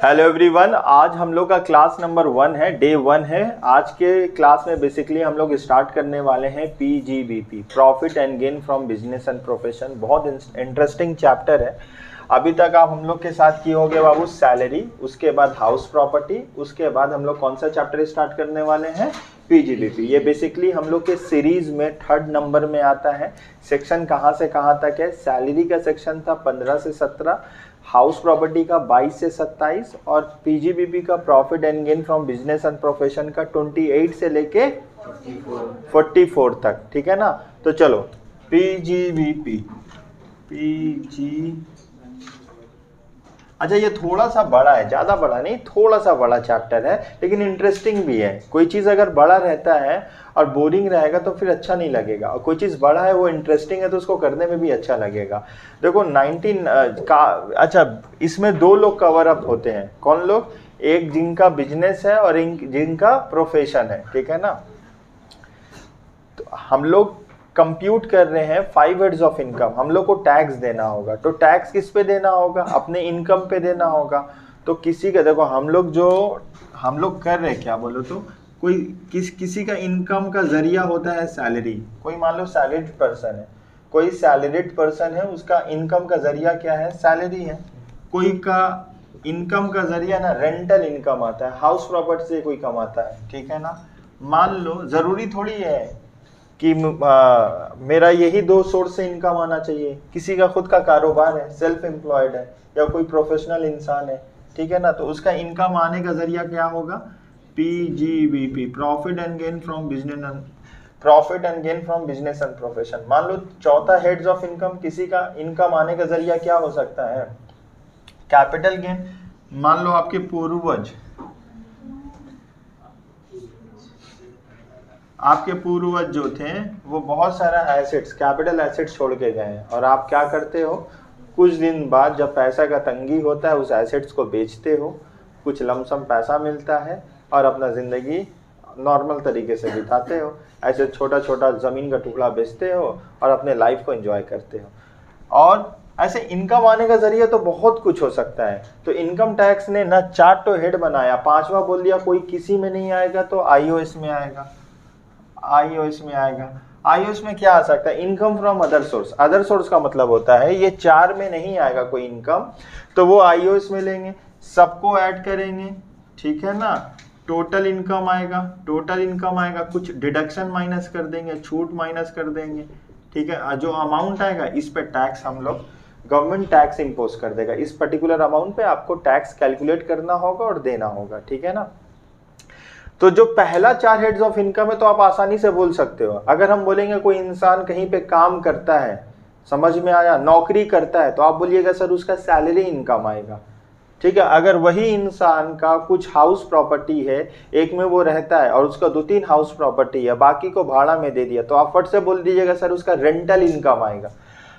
Hello everyone, आज हम लोग का क्लास नंबर 1 है, डे 1 है। आज के क्लास में बेसिकली हम लोग स्टार्ट करने वाले हैं PGBP, profit and gain from business and profession. बहुत इंटरेस्टिंग चैप्टर है। अभी तक आप हम लोग के साथ किए होंगे बाबू सैलरी, उसके बाद हाउस प्रॉपर्टी, उसके बाद हम लोग कौन सा चैप्टर स्टार्ट करने वाले हैं, पीजीबीपी। ये बेसिकली हम लोग के सीरीज में 3rd नंबर में आता है। सेक्शन कहाँ से कहाँ तक है? सैलरी का सेक्शन था 15 से 17, हाउस प्रॉपर्टी का 22 से 27 और पीजीबीपी का profit and gain from business and profession का 28 से लेके 44 तक। ठीक है ना? तो चलो पीजीबीपी अच्छा, ये थोड़ा सा बड़ा है, ज़्यादा बड़ा नहीं, थोड़ा सा बड़ा चैप्टर है, लेकिन इंटरेस्टिंग भी है। कोई चीज़ अगर बड़ा रहता है और बोरिंग रहेगा तो फिर अच्छा नहीं लगेगा, और कोई चीज़ बड़ा है वो इंटरेस्टिंग है तो उसको करने में भी अच्छा लगेगा। देखो 19 का अच्छा, इसमें 2 लोग कवर अप होते हैं। कौन लोग? एक जिनका बिजनेस है और एक जिनका प्रोफेशन है। ठीक है ना? तो हम लोग कंप्यूट कर रहे हैं 5 हेड्स ऑफ इनकम। हम लोग को टैक्स देना होगा, तो टैक्स किस पे देना होगा? अपने इनकम पे देना होगा। तो किसी का देखो, हम लोग कर रहे हैं क्या बोलो तो, कोई किसी का इनकम का जरिया होता है सैलरी। कोई मान लो सैलरीड पर्सन है, कोई सैलरीड पर्सन है, उसका इनकम का जरिया क्या है? सैलरी है। कोई का इनकम का जरिया ना रेंटल इनकम आता है, हाउस प्रॉपर्टी से कोई कमाता है। ठीक है ना? मान लो, जरूरी थोड़ी है कि मेरा यही 2 सोर्स से इनकम आना चाहिए। किसी का खुद का कारोबार है, सेल्फ एम्प्लॉयड है, या कोई प्रोफेशनल इंसान है। ठीक है ना? तो उसका इनकम आने का जरिया क्या होगा? PGBP, profit and gain from business and profession. मान लो चौथा हेड्स ऑफ इनकम, किसी का इनकम आने का जरिया क्या हो सकता है? Capital gain. मान लो आपके पूर्वज जो थे वो बहुत सारा एसेट्स, कैपिटल एसेट्स छोड़ के गए हैं, और आप क्या करते हो? कुछ दिन बाद जब पैसा का तंगी होता है उस एसेट्स को बेचते हो, कुछ लमसम पैसा मिलता है और अपना ज़िंदगी नॉर्मल तरीके से बिताते हो। ऐसे छोटा छोटा ज़मीन का टुकड़ा बेचते हो और अपने लाइफ को एंजॉय करते हो। और ऐसे इनकम आने का जरिया तो बहुत कुछ हो सकता है। तो इनकम टैक्स ने ना 4 तो हेड बनाया, 5वां बोल दिया कोई किसी में नहीं आएगा तो आईओएस में आएगा। आईओएस में क्या आ सकता है? Income from other source. Other source का मतलब होता है ये 4 में नहीं आएगा कोई इनकम, तो वो आईओएस में लेंगे, सबको ऐड करेंगे। ठीक है ना? टोटल इनकम आएगा, कुछ डिडक्शन माइनस कर देंगे, छूट माइनस कर देंगे। ठीक है? जो अमाउंट आएगा इस पे टैक्स, हम लोग गवर्नमेंट टैक्स इम्पोज कर देगा। इस पर्टिकुलर अमाउंट पे आपको टैक्स कैलकुलेट करना होगा और देना होगा। ठीक है ना? तो जो पहला 4 हेड्स ऑफ इनकम है तो आप आसानी से बोल सकते हो। अगर हम बोलेंगे कोई इंसान कहीं पे काम करता है, समझ में आया? नौकरी करता है, तो आप बोलिएगा सर उसका सैलरी इनकम आएगा। ठीक है? अगर वही इंसान का कुछ हाउस प्रॉपर्टी है, एक में वो रहता है और उसका 2-3 हाउस प्रॉपर्टी है, बाकी को भाड़ा में दे दिया, तो आप फट से बोल दीजिएगा सर उसका रेंटल इनकम आएगा।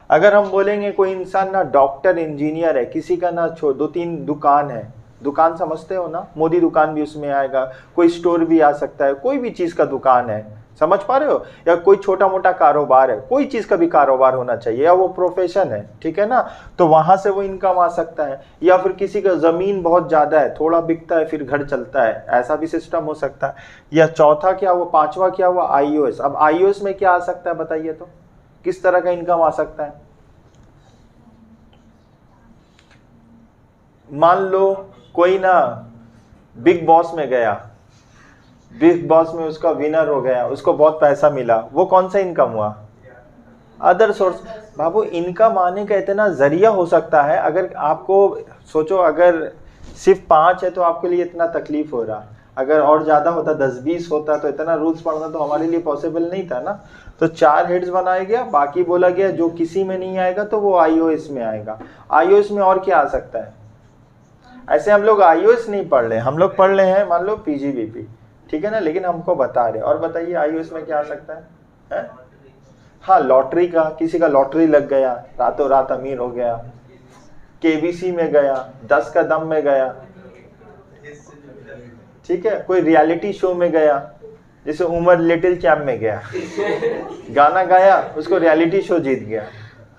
अगर हम बोलेंगे कोई इंसान ना डॉक्टर इंजीनियर है, किसी का ना 2-3 दुकान है, दुकान समझते हो ना, मोदी दुकान भी उसमें आएगा, कोई स्टोर भी आ सकता है, कोई भी चीज़ का दुकान है, समझ पा रहे हो? या कोई छोटा मोटा कारोबार है, कोई चीज़ का भी कारोबार होना चाहिए, या वो प्रोफेशन है। ठीक है ना? तो वहाँ से वो इनकम आ सकता है। या फिर किसी का ज़मीन बहुत ज़्यादा है, थोड़ा बिकता है फिर घर चलता है, ऐसा भी सिस्टम हो सकता है। या चौथा क्या हुआ, 5वां क्या हुआ? आईओएस। अब आईओएस में क्या आ सकता है बताइए तो, किस तरह का इनकम आ सकता है? मान लो कोई ना बिग बॉस में गया, बिग बॉस में उसका विनर हो गया, उसको बहुत पैसा मिला, वो कौन सा इनकम हुआ? Other source. बाबू इनकम आने का इतना जरिया हो सकता है। अगर आपको सोचो, अगर सिर्फ 5 है तो आपके लिए इतना तकलीफ हो रहा, अगर और ज़्यादा होता, 10-20 होता, तो इतना रूल्स पढ़ना तो हमारे लिए पॉसिबल नहीं था ना। तो 4 हेड्स बनाया गया, बाकी बोला गया जो किसी में नहीं आएगा तो वो आईओएस में आएगा। आईओएस में और क्या आ सकता है? ऐसे हम लोग आईओएस नहीं पढ़ रहे, हम लोग पढ़ रहे हैं मान लो पीजीबीपी। ठीक है ना? लेकिन हमको बता रहे। और बताइए आईओएस में क्या आ सकता है? हाँ, लॉटरी का, किसी का लॉटरी लग गया, रातों रात अमीर हो गया, केबीसी में गया, 10 का दम में गया। ठीक है? कोई रियलिटी शो में गया, जैसे उमर लिटिल चैम्प में गया, गाना गाया, उसको रियलिटी शो जीत गया।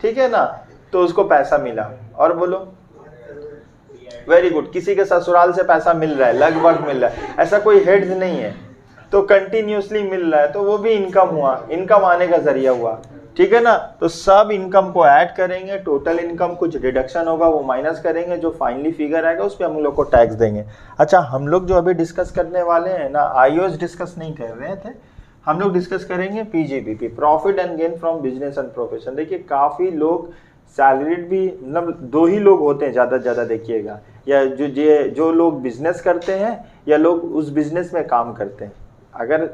ठीक है ना? तो उसको पैसा मिला। और बोलो वेरी गुड, किसी के ससुराल से पैसा मिल रहा है, लगभग मिल रहा है, ऐसा कोई हेड्स नहीं है, तो कंटिन्यूसली मिल रहा है, तो वो भी इनकम हुआ, इनकम आने का जरिया हुआ, ठीक है ना। तो सब इनकम को ऐड करेंगे, टोटल इनकम कुछ डिडक्शन होगा वो माइनस करेंगे, जो फाइनली फिगर आएगा उस पर हम लोग को टैक्स देंगे। अच्छा, हम लोग जो अभी डिस्कस करने वाले हैं ना, आईओएस डिस्कस नहीं कर रहे थे, हम लोग डिस्कस करेंगे PGBP, profit and gain from business and profession. देखिए काफ़ी लोग सैलरीड भी, मतलब दो ही लोग होते हैं ज़्यादा से ज़्यादा, देखिएगा, या जो लोग बिजनेस करते हैं या लोग उस बिजनेस में काम करते हैं। अगर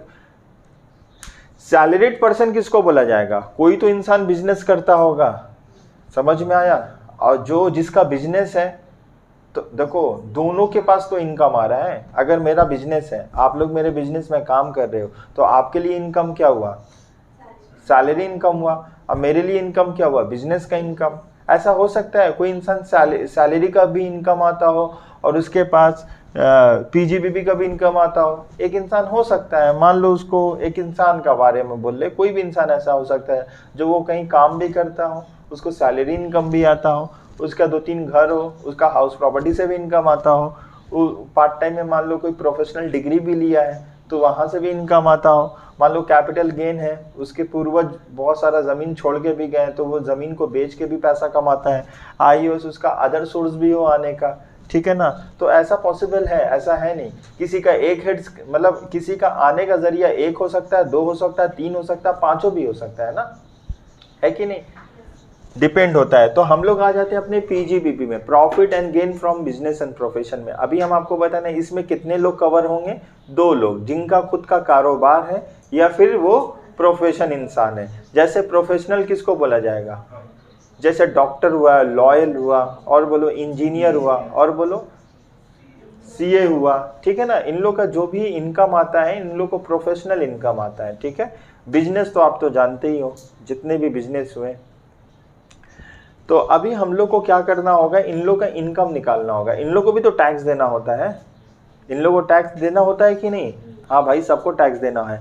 सैलरीड पर्सन किसको बोला जाएगा, कोई तो इंसान बिजनेस करता होगा, समझ में आया, और जिसका बिजनेस है, तो देखो दोनों के पास तो इनकम आ रहा है। अगर मेरा बिजनेस है, आप लोग मेरे बिजनेस में काम कर रहे हो, तो आपके लिए इनकम क्या हुआ, सैलरी इनकम हुआ, अब मेरे लिए इनकम क्या हुआ, बिजनेस का इनकम। ऐसा हो सकता है कोई इंसान सैलरी का भी इनकम आता हो और उसके पास पीजीबीपी का भी इनकम आता हो। एक इंसान हो सकता है, मान लो उसको एक इंसान का बारे में बोल ले, कोई भी इंसान ऐसा हो सकता है जो वो कहीं काम भी करता हो, उसको सैलरी इनकम भी आता हो, उसका 2-3 घर हो, उसका हाउस प्रॉपर्टी से भी इनकम आता हो, पार्ट टाइम में मान लो कोई प्रोफेशनल डिग्री भी लिया है तो वहाँ से भी इनकम आता हो, मान लो कैपिटल गेन है, उसके पूर्वज बहुत सारा ज़मीन छोड़ के भी गए तो वो ज़मीन को बेच के भी पैसा कमाता है, आईओएस उसका अदर सोर्स भी हो आने का, ठीक है ना। तो ऐसा पॉसिबल है, ऐसा है नहीं किसी का एक हेड, मतलब किसी का आने का जरिया एक हो सकता है, 2 हो सकता है, 3 हो सकता है, 5 भी हो सकता है ना, है कि नहीं, डिपेंड होता है। तो हम लोग आ जाते हैं अपने पीजीबीपी में, profit and gain from business and profession में। अभी हम आपको बताना है इसमें कितने लोग कवर होंगे, 2 लोग, जिनका खुद का कारोबार है या फिर वो प्रोफेशन इंसान है। जैसे प्रोफेशनल किसको बोला जाएगा, जैसे डॉक्टर हुआ, लॉयर हुआ, और बोलो इंजीनियर हुआ, और बोलो सीए हुआ, ठीक है ना। इन लोग का जो भी इनकम आता है, इन लोग को प्रोफेशनल इनकम आता है, ठीक है। बिजनेस तो आप तो जानते ही हो, जितने भी बिजनेस हुए। तो अभी हम लोग को क्या करना होगा, इन लोग का इनकम निकालना होगा। इन लोग को भी तो टैक्स देना होता है, इन लोग को टैक्स देना होता है कि नहीं, हाँ भाई सबको टैक्स देना है।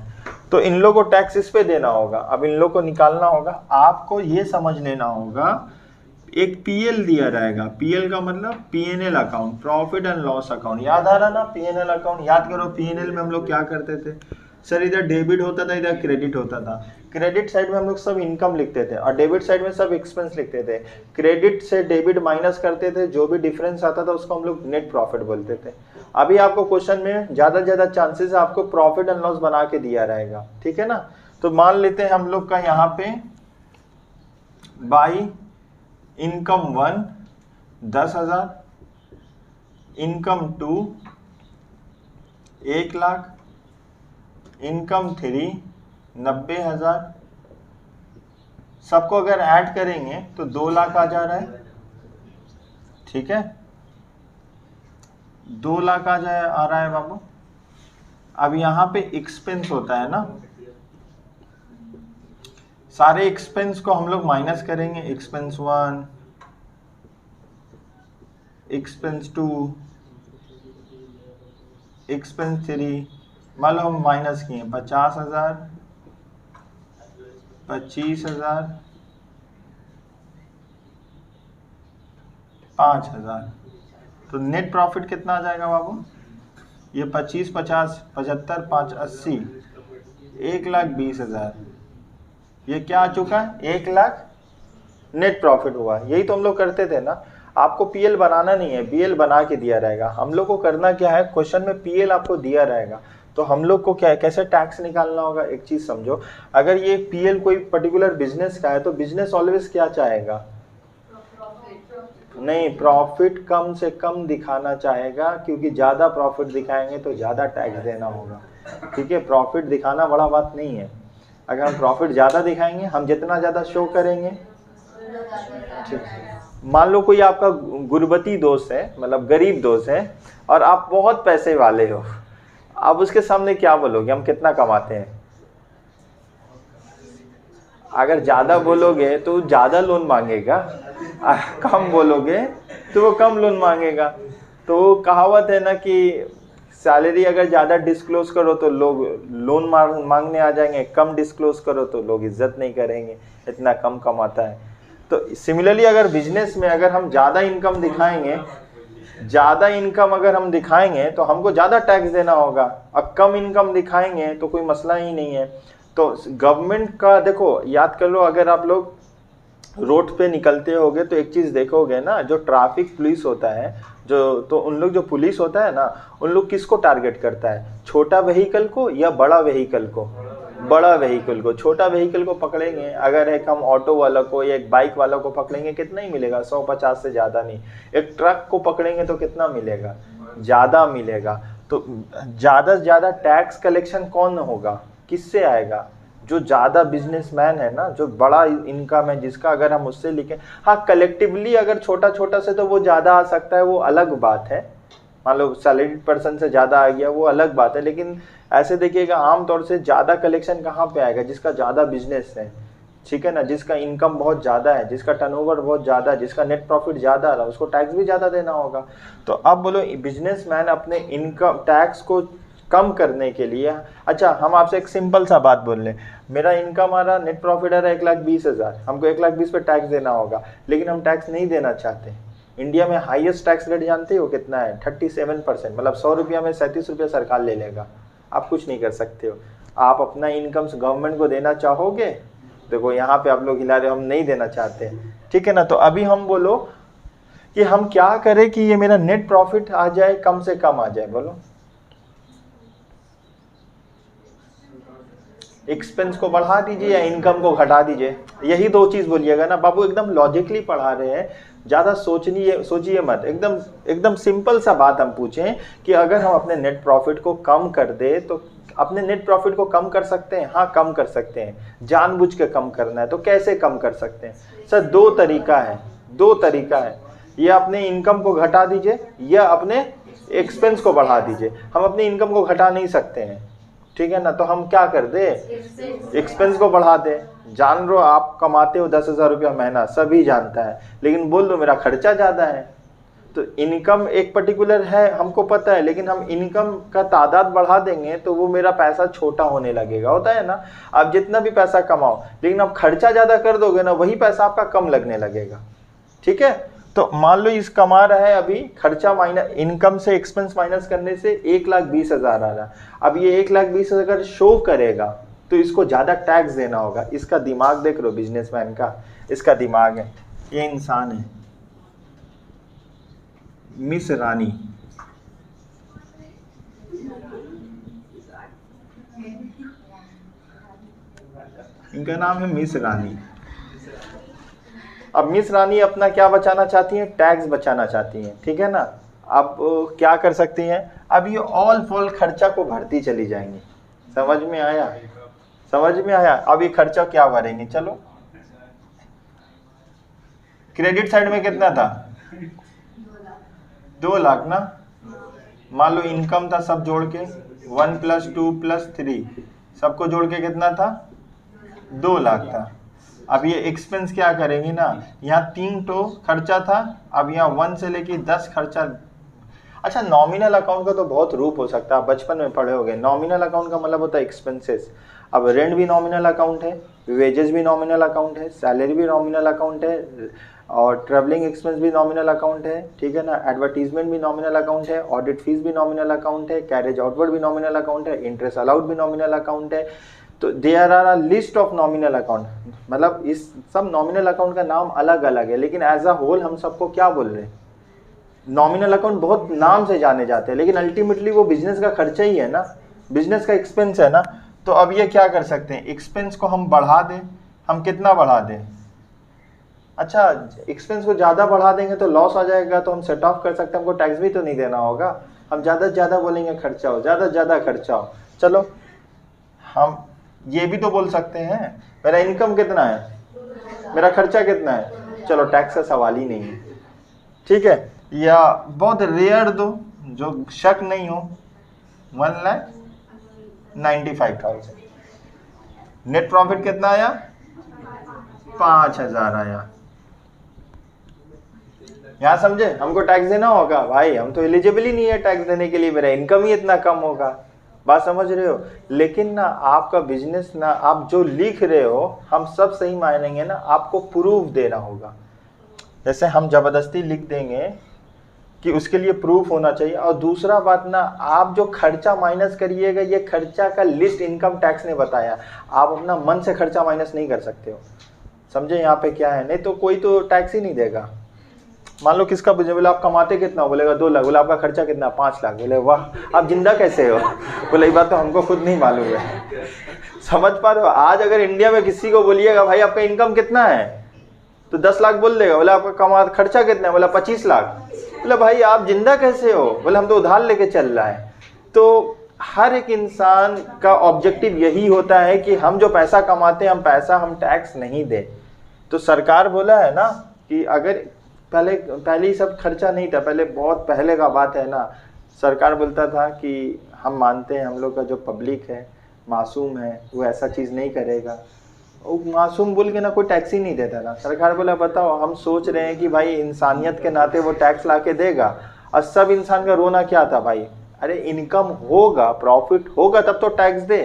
तो इन लोग को टैक्स इस पे देना होगा। अब इन लोग को निकालना होगा। आपको ये समझ लेना होगा, एक पीएल दिया रहेगा, पीएल का मतलब PNL account, profit and loss account, याद आ रहा ना, पीएनएल अकाउंट याद करो। पीएनएल में हम लोग क्या करते थे सर, इधर डेबिट होता था, इधर क्रेडिट होता था। क्रेडिट साइड में हम लोग सब इनकम लिखते थे और डेबिट साइड में सब एक्सपेंस लिखते थे। क्रेडिट से डेबिट माइनस करते थे, जो भी डिफरेंस आता था उसको हम लोग नेट प्रॉफिट बोलते थे। अभी आपको क्वेश्चन में ज्यादा से ज्यादा चांसेस है आपको प्रॉफिट एंड लॉस बना के दिया रहेगा, ठीक है ना। तो मान लेते हैं हम लोग का यहाँ पे by income 1 10,000, income 2 1 lakh, income 3 90,000। सबको अगर ऐड करेंगे तो 2 लाख आ जा रहा है, ठीक है, 2 लाख आ रहा है बाबू। अब यहाँ पे एक्सपेंस होता है ना, सारे एक्सपेंस को हम लोग माइनस करेंगे। एक्सपेंस 1, एक्सपेंस 2, एक्सपेंस 3, मान लो हम माइनस किए 50,000, 25,000, 5,000। तो नेट प्रॉफिट कितना आ जाएगा बाबू, ये 25, 50, 75, 5, 80, 1,20,000। ये क्या आ चुका है, 1 लाख नेट प्रॉफिट हुआ। यही तो हम लोग करते थे ना। आपको पीएल बनाना नहीं है, पीएल बना के दिया रहेगा। हम लोग को करना क्या है, क्वेश्चन में पीएल आपको दिया रहेगा, तो हम लोग को क्या, कैसे टैक्स निकालना होगा। एक चीज समझो, अगर ये पीएल कोई पर्टिकुलर बिजनेस का है तो बिजनेस ऑलवेज क्या चाहेगा, नहीं, प्रॉफिट कम से कम दिखाना चाहेगा, क्योंकि ज्यादा प्रॉफिट दिखाएंगे तो ज्यादा टैक्स देना होगा, ठीक है। प्रॉफिट दिखाना बड़ा बात नहीं है। अगर हम प्रॉफिट ज्यादा दिखाएंगे, हम जितना ज्यादा शो करेंगे, ठीक। मान लो कोई आपका गुरबती दोस्त है, मतलब गरीब दोस्त है, और आप बहुत पैसे वाले हो, आप उसके सामने क्या बोलोगे, हम कितना कमाते हैं। अगर ज्यादा बोलोगे तो ज्यादा लोन मांगेगा, कम बोलोगे तो वो कम लोन मांगेगा। तो कहावत है ना कि सैलरी अगर ज्यादा डिस्क्लोज करो तो लोग लोन मांगने आ जाएंगे, कम डिस्क्लोज करो तो लोग इज्जत नहीं करेंगे, इतना कम कमाता है। तो सिमिलरली अगर बिजनेस में अगर हम ज्यादा इनकम दिखाएंगे ज्यादा इनकम अगर हम दिखाएंगे तो हमको ज्यादा टैक्स देना होगा, और कम इनकम दिखाएंगे तो कोई मसला ही नहीं है। तो गवर्नमेंट का देखो, याद कर लो, अगर आप लोग रोड पे निकलते होगे तो एक चीज देखोगे ना, जो ट्रैफिक पुलिस होता है, तो उन लोग जो पुलिस होता है ना, उन लोग किसको टारगेट करता है, छोटा व्हीकल को या बड़ा व्हीकल को? बड़ा व्हीकल को। छोटा व्हीकल को पकड़ेंगे, अगर एक हम ऑटो वाला को या एक बाइक वाला को पकड़ेंगे कितना ही मिलेगा, 150 से ज्यादा नहीं। एक ट्रक को पकड़ेंगे तो कितना मिलेगा, ज्यादा मिलेगा। तो ज्यादा से ज्यादा टैक्स कलेक्शन कौन होगा, किससे आएगा? जो ज्यादा बिजनेसमैन है ना, जो बड़ा इनकम है जिसका, अगर हम उससे लिखें। हाँ, कलेक्टिवली अगर छोटा छोटा से तो वो ज्यादा आ सकता है, वो अलग बात है। मान लो सैलरीड पर्सन से ज्यादा आ गया, वो अलग बात है। लेकिन ऐसे देखिएगा, आमतौर से ज्यादा कलेक्शन कहाँ पे आएगा, जिसका ज्यादा बिजनेस है, ठीक है ना, जिसका इनकम बहुत ज्यादा है, जिसका टर्नओवर बहुत ज्यादा है, जिसका नेट प्रॉफिट ज्यादा आ रहा है, उसको टैक्स भी ज्यादा देना होगा। तो अब बोलो, बिजनेसमैन अपने इनकम टैक्स को कम करने के लिए, अच्छा हम आपसे एक सिंपल सा बात बोल लें, मेरा इनकम आ रहा, नेट प्रॉफिट आ रहा 1,20,000, हमको 1,20,000 पे टैक्स देना होगा, लेकिन हम टैक्स नहीं देना चाहते। इंडिया में हाईएस्ट टैक्स रेट जानते हो कितना है? 37%। मतलब 100 रुपया में 37 रुपया सरकार ले लेगा। आप कुछ नहीं कर सकते हो। आप अपना इनकम गवर्नमेंट को देना चाहोगे, देखो यहाँ पे आप लोग हिला रहे हो, हम नहीं देना चाहते, ठीक है ना। तो अभी हम बोलो कि हम क्या करें कि ये मेरा नेट प्रॉफिट आ जाए, कम से कम आ जाए, बोलो। एक्सपेंस को बढ़ा दीजिए या इनकम को घटा दीजिए, यही दो चीज बोलिएगा ना बाबू। एकदम लॉजिकली पढ़ा रहे हैं, ज्यादा सोचिए मत। एकदम सिंपल सा बात हम पूछें कि अगर हम अपने नेट प्रॉफिट को कम कर दे तो अपने नेट प्रॉफिट को कम कर सकते हैं? हाँ, कम कर सकते हैं। जानबूझ के कम करना है तो कैसे कम कर सकते हैं? सर दो तरीका है। या अपने इनकम को घटा दीजिए या अपने एक्सपेंस को बढ़ा दीजिए। हम अपनी इनकम को घटा नहीं सकते हैं, ठीक है ना। तो हम क्या कर दे, एक्सपेंस को बढ़ा दे। जान लो आप कमाते हो 10,000 रुपया महीना, सभी जानता है, लेकिन बोल दो मेरा खर्चा ज्यादा है। तो इनकम एक पर्टिकुलर है, हमको पता है, लेकिन हम इनकम का तादाद बढ़ा देंगे तो वो मेरा पैसा छोटा होने लगेगा। होता है ना, आप जितना भी पैसा कमाओ, लेकिन आप खर्चा ज्यादा कर दोगे ना, वही पैसा आपका कम लगने लगेगा, ठीक है। तो मान लो इस कमा रहा है, अभी खर्चा माइनस, इनकम से एक्सपेंस माइनस करने से 1,20,000 आ रहा है। अब ये 1,20,000 अगर शो करेगा तो इसको ज्यादा टैक्स देना होगा। इसका दिमाग देख लो बिजनेसमैन का, इसका दिमाग है। ये इंसान है मिस रानी, इनका नाम है मिस रानी। अब मिस रानी अपना क्या बचाना चाहती हैं? टैक्स बचाना चाहती हैं, ठीक है ना। अब क्या कर सकती हैं? अब ये ऑल फॉल खर्चा को भरती चली जाएंगी। समझ में आया? अब ये खर्चा क्या भरेंगे? चलो, क्रेडिट साइड में कितना था? 2 लाख ना। मान लो इनकम था सब जोड़ के 1 + 2 + 3, सबको जोड़ के कितना था? 2 लाख था। अब ये एक्सपेंस क्या करेंगे ना, यहाँ 3 तो खर्चा था, अब यहाँ 1 से लेके 10 खर्चा। अच्छा, नॉमिनल अकाउंट का तो बहुत रूप हो सकता है, आप बचपन में पढ़े होंगे। नॉमिनल अकाउंट का मतलब होता है एक्सपेंसेस। अब रेंट भी नॉमिनल अकाउंट है, वेजेस भी नॉमिनल अकाउंट है, सैलरी भी नॉमिनल अकाउंट है, और ट्रैवलिंग एक्सपेंस भी नॉमिनल अकाउंट है, ठीक है ना। एडवर्टीजमेंट भी नॉमिनल अकाउंट है, ऑडिट फीस भी नॉमिनल अकाउंट है, कैरेज आउटवर्ड भी नॉमिनल अकाउंट है, इंटरेस्ट अलाउड भी नॉमिनल अकाउंट है। तो there are a list of nominal account. मतलब इस सब नॉमिनल अकाउंट का नाम अलग अलग है, लेकिन एज अ होल हम सबको क्या बोल रहे हैं? नॉमिनल अकाउंट बहुत नाम से जाने जाते हैं, लेकिन अल्टीमेटली वो बिजनेस का खर्चा ही है ना, बिजनेस का एक्सपेंस है ना। तो अब ये क्या कर सकते हैं, एक्सपेंस को हम बढ़ा दें। हम कितना बढ़ा दें? अच्छा, एक्सपेंस को ज़्यादा बढ़ा देंगे तो लॉस आ जाएगा, तो हम सेट ऑफ कर सकते हैं, हमको टैक्स भी तो नहीं देना होगा। हम ज़्यादा से ज़्यादा बोलेंगे खर्चा हो, ज़्यादा से ज़्यादा खर्चा हो। चलो, हम ये भी तो बोल सकते हैं मेरा इनकम कितना है, मेरा खर्चा कितना है, चलो टैक्स का सवाल ही नहीं है, ठीक है। या बहुत रेयर दो जो शक नहीं हो, 1,95,000। नेट प्रॉफिट कितना आया? 5,000 आया। यहाँ समझे, हमको टैक्स देना होगा भाई, हम तो एलिजिबल ही नहीं है टैक्स देने के लिए, मेरा इनकम ही इतना कम होगा। बात समझ रहे हो? लेकिन ना आपका बिजनेस ना, आप जो लिख रहे हो हम सब सही मानेंगे ना, आपको प्रूफ देना होगा। जैसे हम जबरदस्ती लिख देंगे कि उसके लिए प्रूफ होना चाहिए। और दूसरा बात ना, आप जो खर्चा माइनस करिएगा, ये खर्चा का लिस्ट इनकम टैक्स ने बताया, आप अपना मन से खर्चा माइनस नहीं कर सकते हो। समझे यहाँ पे क्या है? नहीं तो कोई तो टैक्स ही नहीं देगा। मान लो किसका बोले आप कमाते कितना, बोलेगा 2 लाख, बोले आपका खर्चा कितना, 5 लाख, बोले वाह आप जिंदा कैसे हो? बोले ये बात तो हमको खुद नहीं मालूम है। समझ पा रहे हो? आज अगर इंडिया में किसी को बोलिएगा भाई आपका इनकम कितना है, तो 10 लाख बोल देगा। बोले आपका कमा खर्चा कितना है, बोला 25 लाख। बोले भाई आप जिंदा कैसे हो? बोले हम तो उधार लेके चल रहा है। तो हर एक इंसान का ऑब्जेक्टिव यही होता है कि हम जो पैसा कमाते हैं हम टैक्स नहीं दे। तो सरकार बोला है ना कि अगर पहले ही सब खर्चा नहीं था, पहले बहुत पहले का बात है ना, सरकार बोलता था कि हम मानते हैं हम लोग का जो पब्लिक है मासूम है, वो ऐसा चीज़ नहीं करेगा। वो मासूम बोल के ना कोई टैक्स ही नहीं देता था। सरकार बोला बताओ हम सोच रहे हैं कि भाई इंसानियत के नाते वो टैक्स ला के देगा। और सब इंसान का रोना क्या था भाई, अरे इनकम होगा, प्रॉफिट होगा तब तो टैक्स दे।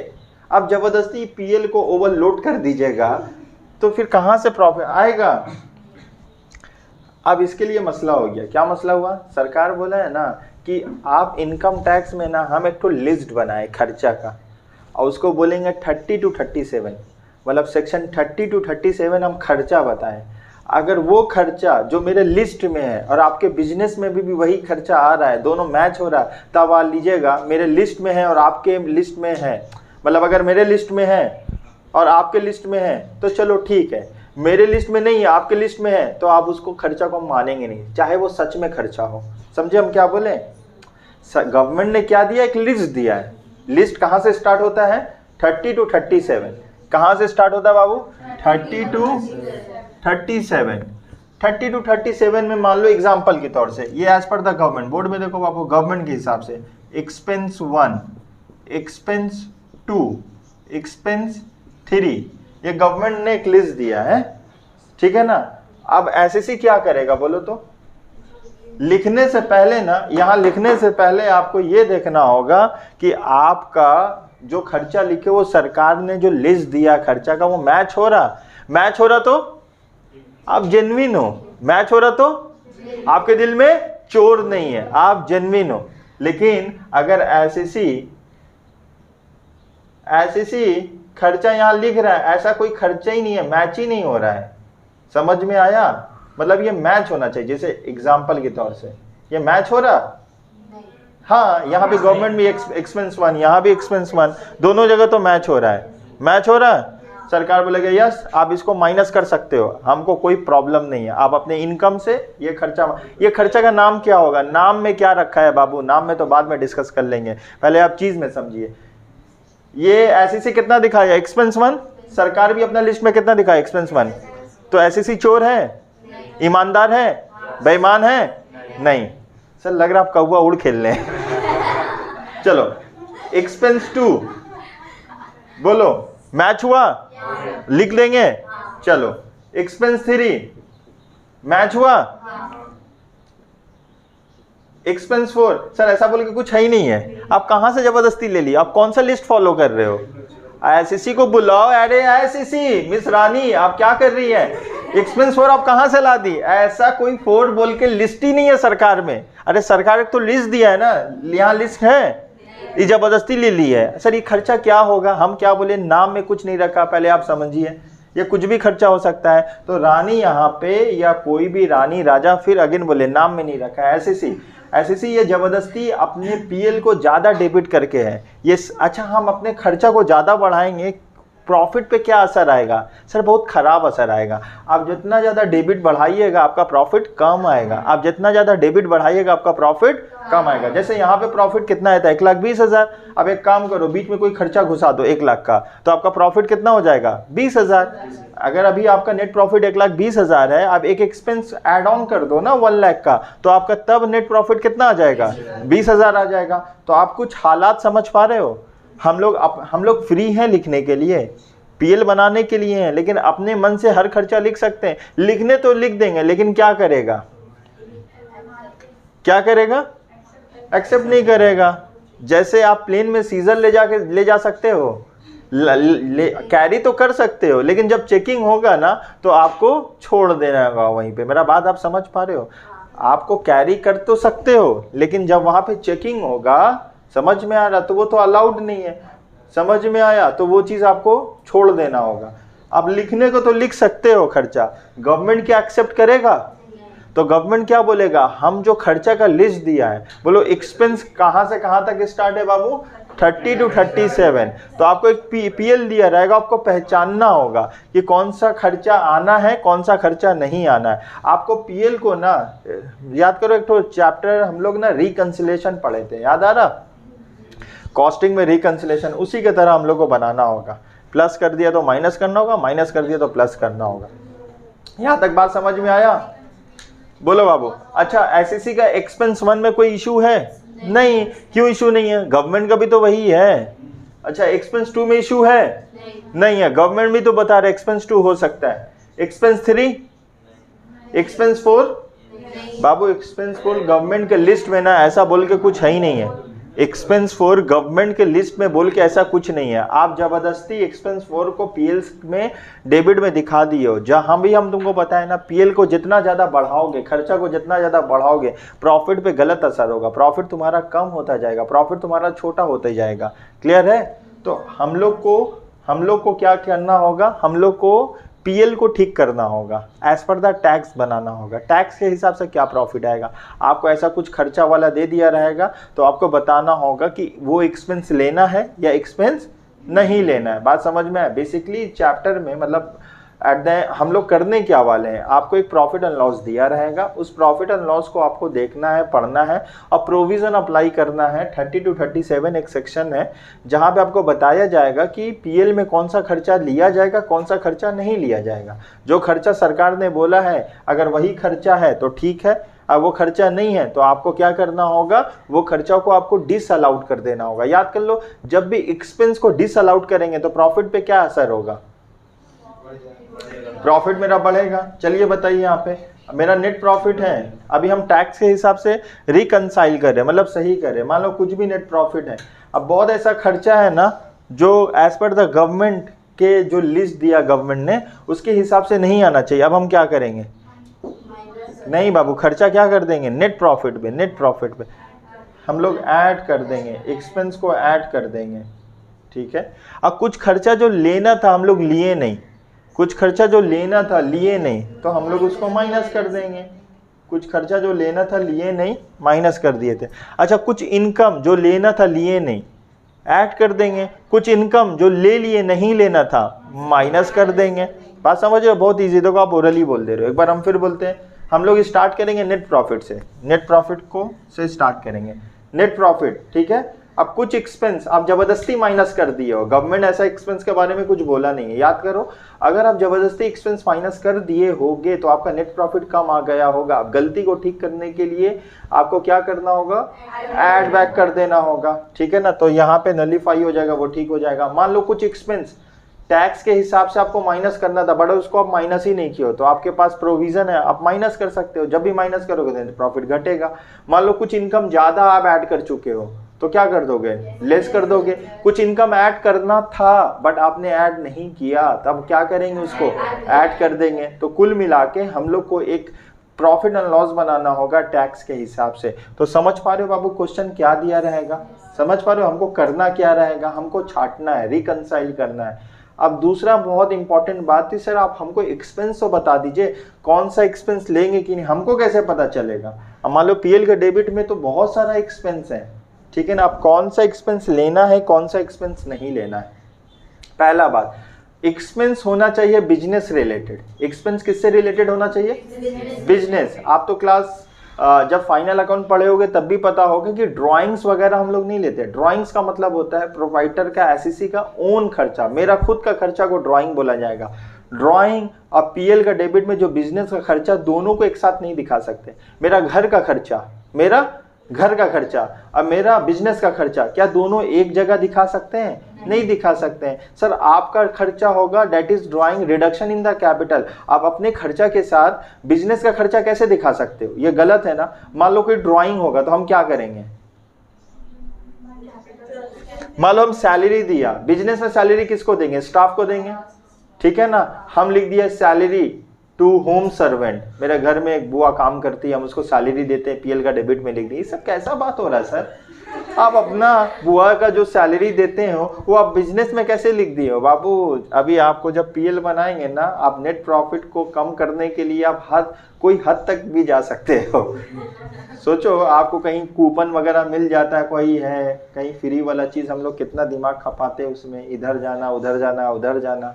अब ज़बरदस्ती पीएल को ओवरलोड कर दीजिएगा तो फिर कहाँ से प्रॉफिट आएगा? अब इसके लिए मसला हो गया। क्या मसला हुआ? सरकार बोला है ना कि आप इनकम टैक्स में ना हम एक तो लिस्ट बनाए खर्चा का, और उसको बोलेंगे 30 to 37, मतलब सेक्शन 30 to 37 हम खर्चा बताएं। अगर वो खर्चा जो मेरे लिस्ट में है और आपके बिजनेस में भी वही खर्चा आ रहा है, दोनों मैच हो रहा है, तब आप लीजिएगा मेरे लिस्ट में है और आपके लिस्ट में है, मतलब अगर मेरे लिस्ट में है और आपके लिस्ट में है तो चलो ठीक है, मेरे लिस्ट में नहीं है आपके लिस्ट में है तो आप उसको खर्चा को मानेंगे नहीं, चाहे वो सच में खर्चा हो। समझे हम क्या बोले? गवर्नमेंट ने क्या दिया, एक लिस्ट दिया है। लिस्ट कहाँ से स्टार्ट होता है? 30 to 37। कहाँ से स्टार्ट होता है बाबू? 30 to 37। 30 to 37 में मान लो एग्जाम्पल के तौर से, ये as per the government, board में देखो बाबू गवर्नमेंट के हिसाब से, एक्सपेंस 1, एक्सपेंस 2, एक्सपेंस 3, ये गवर्नमेंट ने एक लिस्ट दिया है, ठीक है ना। अब एसएससी क्या करेगा बोलो तो? लिखने से पहले ना, यहाँ लिखने से पहले आपको ये देखना होगा कि आपका जो खर्चा लिखे वो सरकार ने जो लिस्ट दिया खर्चा का वो मैच हो रहा। मैच हो रहा तो आप जेन्युइन हो, मैच हो रहा तो आपके दिल में चोर नहीं है, आप जेन्युइन हो। लेकिन अगर एसएससी खर्चा यहाँ लिख रहा है, ऐसा कोई खर्चा ही नहीं है, मैच ही नहीं हो रहा है। समझ में आया? मतलब ये मैच होना चाहिए। जैसे एग्जाम्पल के तौर से ये मैच हो रहा, हाँ यहाँ पे गवर्नमेंट भी एक्सपेंस 1, यहाँ भी एक्सपेंस 1, दोनों जगह तो मैच हो रहा है, मैच हो रहा है। सरकार बोलेगा यस आप इसको माइनस कर सकते हो, हमको कोई प्रॉब्लम नहीं है, आप अपने इनकम से ये खर्चा का नाम क्या होगा? नाम में क्या रखा है बाबू? नाम में तो बाद में डिस्कस कर लेंगे, पहले आप चीज में समझिए। ये एसएससी कितना दिखाया? एक्सपेंस 1। सरकार भी अपना लिस्ट में कितना दिखाया? एक्सपेंस 1। तो एसएससी चोर है, ईमानदार है, बेईमान है? नहीं। सर लग रहा आप कौवा उड़ खेल रहे हैं। चलो एक्सपेंस 2 बोलो, मैच हुआ? लिख देंगे। चलो एक्सपेंस 3 मैच हुआ? एक्सपेंस 4 सर ऐसा बोल के कुछ है ही नहीं है, आप कहां से जबरदस्ती ले ली? आप कौन सा लिस्ट फॉलो कर रहे हो? एसएससी को बुलाओ, अरे एसएससी मिस रानी आप क्या कर रही है? एक्सपेंस 4 आप कहां से ला दी? ऐसा कोई 4 बोल के लिस्ट ही नहीं है सरकार में। अरे सरकार तो लिस्ट दिया है ना, यहाँ लिस्ट है, ये जबरदस्ती ले ली है। सर ये खर्चा क्या होगा? हम क्या बोले, नाम में कुछ नहीं रखा, पहले आप समझिए, ये कुछ भी खर्चा हो सकता है। तो रानी यहाँ पे या कोई भी रानी राजा, फिर अगेन बोले नाम में नहीं रखा है। एसएससी ये जबरदस्ती अपने पीएल को ज़्यादा डेबिट करके है ये। अच्छा हम अपने खर्चा को ज़्यादा बढ़ाएंगे, प्रॉफिट पे क्या असर आएगा? सर बहुत खराब असर आएगा। आप जितना ज़्यादा डेबिट बढ़ाइएगा आपका प्रॉफिट कम आएगा, आप जितना ज़्यादा डेबिट बढ़ाइएगा आपका प्रॉफिट कम आएगा। जैसे यहाँ पे प्रॉफिट कितना आता है? 1,20,000। अब एक काम करो, बीच में कोई खर्चा घुसा दो 1 लाख का, तो आपका प्रॉफिट कितना हो जाएगा? 20,000। अगर अभी आपका नेट प्रॉफिट 1,20,000 है, आप एक एक्सपेंस ऐड ऑन कर दो ना 1 लाख का, तो आपका तब नेट प्रॉफिट कितना आ जाएगा? 20,000 आ जाएगा। तो आप कुछ हालात समझ पा रहे हो? हम लोग फ्री हैं लिखने के लिए, पीएल बनाने के लिए हैं, लेकिन अपने मन से हर खर्चा लिख सकते हैं। लिखने तो लिख देंगे, लेकिन क्या करेगा? एक्सेप्ट नहीं करेगा। जैसे आप प्लेन में सीजर ले जा सकते हो, कैरी तो कर सकते हो, लेकिन जब चेकिंग होगा ना तो आपको छोड़ देना होगा वहीं पे। मेरा बात आप समझ पा रहे हो? आपको कैरी कर तो सकते हो, लेकिन जब वहां पे चेकिंग होगा, समझ में आ रहा, तो वो तो अलाउड नहीं है। समझ में आया? तो वो चीज आपको छोड़ देना होगा। आप लिखने को तो लिख सकते हो खर्चा, गवर्नमेंट क्या एक्सेप्ट करेगा? तो गवर्नमेंट क्या बोलेगा, हम जो खर्चा का लिस्ट दिया है, बोलो एक्सपेंस कहां से कहां तक स्टार्ट है बाबू, 30 to 37। तो आपको एक पीएल दिया रहेगा, आपको पहचानना होगा कि कौन सा खर्चा आना है, कौन सा खर्चा नहीं आना है। आपको पीएल को ना याद करो, एक तो चैप्टर हम लोग ना रिकंसिलेशन पढ़े थे, याद आ रहा? कॉस्टिंग में रिकंसिलेशन, उसी के तरह हम लोग को बनाना होगा। प्लस कर दिया तो माइनस करना होगा, माइनस कर दिया तो प्लस करना होगा। यहां तक बात समझ में आया? बोलो बाबू। अच्छा, एसएससी का एक्सपेंस 1 में कोई इशू है? नहीं। क्यों इशू नहीं है? गवर्नमेंट का भी तो वही है। अच्छा, एक्सपेंस 2 में इशू है? नहीं है। गवर्नमेंट भी तो बता रहे एक्सपेंस 2 हो सकता है। एक्सपेंस 3, एक्सपेंस 4, बाबू एक्सपेंस 4 गवर्नमेंट के लिस्ट में ना ऐसा बोल के कुछ है ही नहीं है। एक्सपेंस 4 गवर्नमेंट के लिस्ट में बोल के ऐसा कुछ नहीं है। आप जबरदस्ती एक्सपेंस 4 को पीएल में डेबिट में दिखा दिए हो। जहां भी हम तुमको बताए ना, पीएल को जितना ज्यादा बढ़ाओगे, खर्चा को जितना ज्यादा बढ़ाओगे, प्रॉफिट पे गलत असर होगा। प्रॉफिट तुम्हारा कम होता जाएगा, प्रॉफिट तुम्हारा छोटा होता जाएगा। क्लियर है? तो हम लोग को क्या करना होगा, हम लोग को पीएल को ठीक करना होगा, एज पर द टैक्स बनाना होगा। टैक्स के हिसाब से क्या प्रॉफिट आएगा, आपको ऐसा कुछ खर्चा वाला दे दिया रहेगा तो आपको बताना होगा कि वो एक्सपेंस लेना है या एक्सपेंस नहीं लेना है। बात समझ में है? बेसिकली चैप्टर में मतलब हम लोग करने क्या वाले हैं, आपको एक प्रॉफिट एंड लॉस दिया रहेगा, उस प्रॉफिट एंड लॉस को आपको देखना है, पढ़ना है और प्रोविजन अप्लाई करना है। 30 to 37 एक सेक्शन है जहां पे आपको बताया जाएगा कि पीएल में कौन सा खर्चा लिया जाएगा, कौन सा खर्चा नहीं लिया जाएगा। जो खर्चा सरकार ने बोला है अगर वही खर्चा है तो ठीक है, अब वो खर्चा नहीं है तो आपको क्या करना होगा, वो खर्चा को आपको डिसअलाउड कर देना होगा। याद कर लो, जब भी एक्सपेंस को डिसअलाउड करेंगे तो प्रॉफिट पे क्या असर होगा, प्रॉफिट मेरा बढ़ेगा। चलिए बताइए, यहाँ पे मेरा नेट प्रॉफिट है, अभी हम टैक्स के हिसाब से रिकंसाइल कर रहे हैं, मतलब सही कर रहे हैं। मान लो कुछ भी नेट प्रॉफिट है, अब बहुत ऐसा खर्चा है ना जो एज पर द गवर्नमेंट के जो लिस्ट दिया गवर्नमेंट ने उसके हिसाब से नहीं आना चाहिए। अब हम क्या करेंगे, नहीं बाबू, खर्चा क्या कर देंगे, नेट प्रॉफिट पे, नेट प्रॉफिट पे हम लोग ऐड कर देंगे, एक्सपेंस को ऐड कर देंगे। ठीक है, अब कुछ खर्चा जो लेना था हम लोग लिए नहीं, कुछ खर्चा जो लेना था लिए नहीं, तो हम लोग उसको माइनस कर देंगे। कुछ खर्चा जो लेना था लिए नहीं, माइनस कर दिए थे। अच्छा, कुछ इनकम जो लेना था लिए नहीं, ऐड कर देंगे। कुछ इनकम जो ले लिए नहीं लेना था, माइनस कर देंगे। बात समझ रहे हो? बहुत ईजी। देखो आप ओरली बोल दे रहे हो, एक बार हम फिर बोलते हैं। हम लोग स्टार्ट करेंगे नेट प्रॉफिट से, नेट प्रॉफिट को से स्टार्ट करेंगे। नेट प्रॉफिट, ठीक है। अब कुछ एक्सपेंस आप जबरदस्ती माइनस कर दिए हो, गवर्नमेंट ऐसा एक्सपेंस के बारे में कुछ बोला नहीं है, याद करो। अगर आप जबरदस्ती एक्सपेंस माइनस कर दिए होगे तो आपका नेट प्रॉफिट कम आ गया होगा। अब गलती को ठीक करने के लिए आपको क्या करना होगा, ऐड बैक कर देना होगा। ठीक है ना, तो यहाँ पे नलीफाई हो जाएगा, वो ठीक हो जाएगा। मान लो कुछ एक्सपेंस टैक्स के हिसाब से आपको माइनस करना था, बट उसको आप माइनस ही नहीं किया, तो आपके पास प्रोविजन है, आप माइनस कर सकते हो। जब भी माइनस करोगे तो प्रॉफिट घटेगा। मान लो कुछ इनकम ज्यादा आप ऐड कर चुके हो, तो क्या कर दोगे, लेस कर दोगे। कुछ इनकम ऐड करना था बट आपने ऐड नहीं किया, तब क्या करेंगे, उसको ऐड कर देंगे। तो कुल मिला के हम लोग को एक प्रॉफिट एंड लॉस बनाना होगा टैक्स के हिसाब से। तो समझ पा रहे हो बाबू क्वेश्चन क्या दिया रहेगा, समझ पा रहे हो हमको करना क्या रहेगा, हमको छाटना है, रिकंसाइल करना है। अब दूसरा बहुत इंपॉर्टेंट बात थी, सर आप हमको एक्सपेंस तो बता दीजिए, कौन सा एक्सपेंस लेंगे कि नहीं, हमको कैसे पता चलेगा। अब मान लो पीएल के डेबिट में तो बहुत सारा एक्सपेंस है, ठीक है ना, आप कौन सा एक्सपेंस लेना है, कौन सा एक्सपेंस नहीं लेना है। पहला बात, एक्सपेंस होना चाहिए बिजनेस रिलेटेड। एक्सपेंस किससे रिलेटेड होना चाहिए, बिजनेस। आप तो क्लास जब फाइनल अकाउंट पढ़े होगे तब भी पता होगा कि ड्राइंग्स वगैरह हम लोग नहीं लेते। ड्राइंग्स का मतलब होता है प्रोवाइडर का, एसईसी का ओन खर्चा, मेरा खुद का खर्चा को ड्राइंग बोला जाएगा। ड्राइंग और पीएल का डेबिट में जो बिजनेस का खर्चा, दोनों को एक साथ नहीं दिखा सकते। मेरा घर का खर्चा, मेरा घर का खर्चा और मेरा बिजनेस का खर्चा, क्या दोनों एक जगह दिखा सकते हैं, नहीं दिखा सकते हैं। सर आपका खर्चा होगा that is drawing reduction in the capital. आप अपने खर्चा के साथ बिजनेस का खर्चा कैसे दिखा सकते हो, ये गलत है ना। मान लो कोई ड्राइंग होगा तो हम क्या करेंगे, मान लो हम सैलरी दिया, बिजनेस में सैलरी किसको देंगे, स्टाफ को देंगे, ठीक है ना। हम लिख दिया सैलरी टू होम सर्वेंट, मेरे घर में एक बुआ काम करती है, हम उसको सैलरी देते हैं, पीएल का डेबिट में लिख दी। ये सब कैसा बात हो रहा है सर? आप अपना बुआ का जो सैलरी देते हो वो आप बिजनेस में कैसे लिख दिए हो बाबू? अभी आपको जब पीएल बनाएंगे ना, आप नेट प्रॉफिट को कम करने के लिए आप कोई हद तक भी जा सकते हो। सोचो, आपको कहीं कूपन वगैरह मिल जाता है, कोई है कहीं फ्री वाला चीज, हम लोग कितना दिमाग खपाते हैं उसमें, इधर जाना उधर जाना उधर जाना।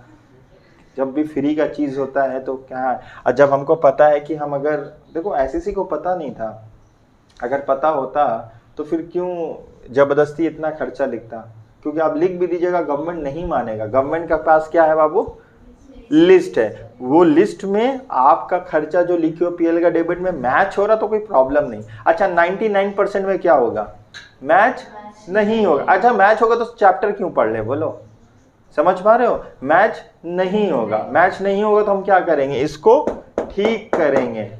जब भी फ्री का चीज होता है तो क्या है, और जब हमको पता है कि हम अगर, देखो एसएससी को पता नहीं था, अगर पता होता तो फिर क्यों जबरदस्ती इतना खर्चा लिखता? क्योंकि आप लिख भी दीजिएगा, गवर्नमेंट नहीं मानेगा। गवर्नमेंट के पास क्या है बाबू? लिस्ट है। वो लिस्ट में आपका खर्चा जो लिखे हो पीएल का डेबिट में मैच हो रहा तो कोई प्रॉब्लम नहीं। अच्छा 99% में क्या होगा? मैच नहीं होगा। अच्छा मैच होगा तो चैप्टर क्यों पढ़ ले, बोलो? समझ पा रहे हो? मैच नहीं होगा। मैच नहीं होगा तो हम क्या करेंगे? इसको ठीक करेंगे,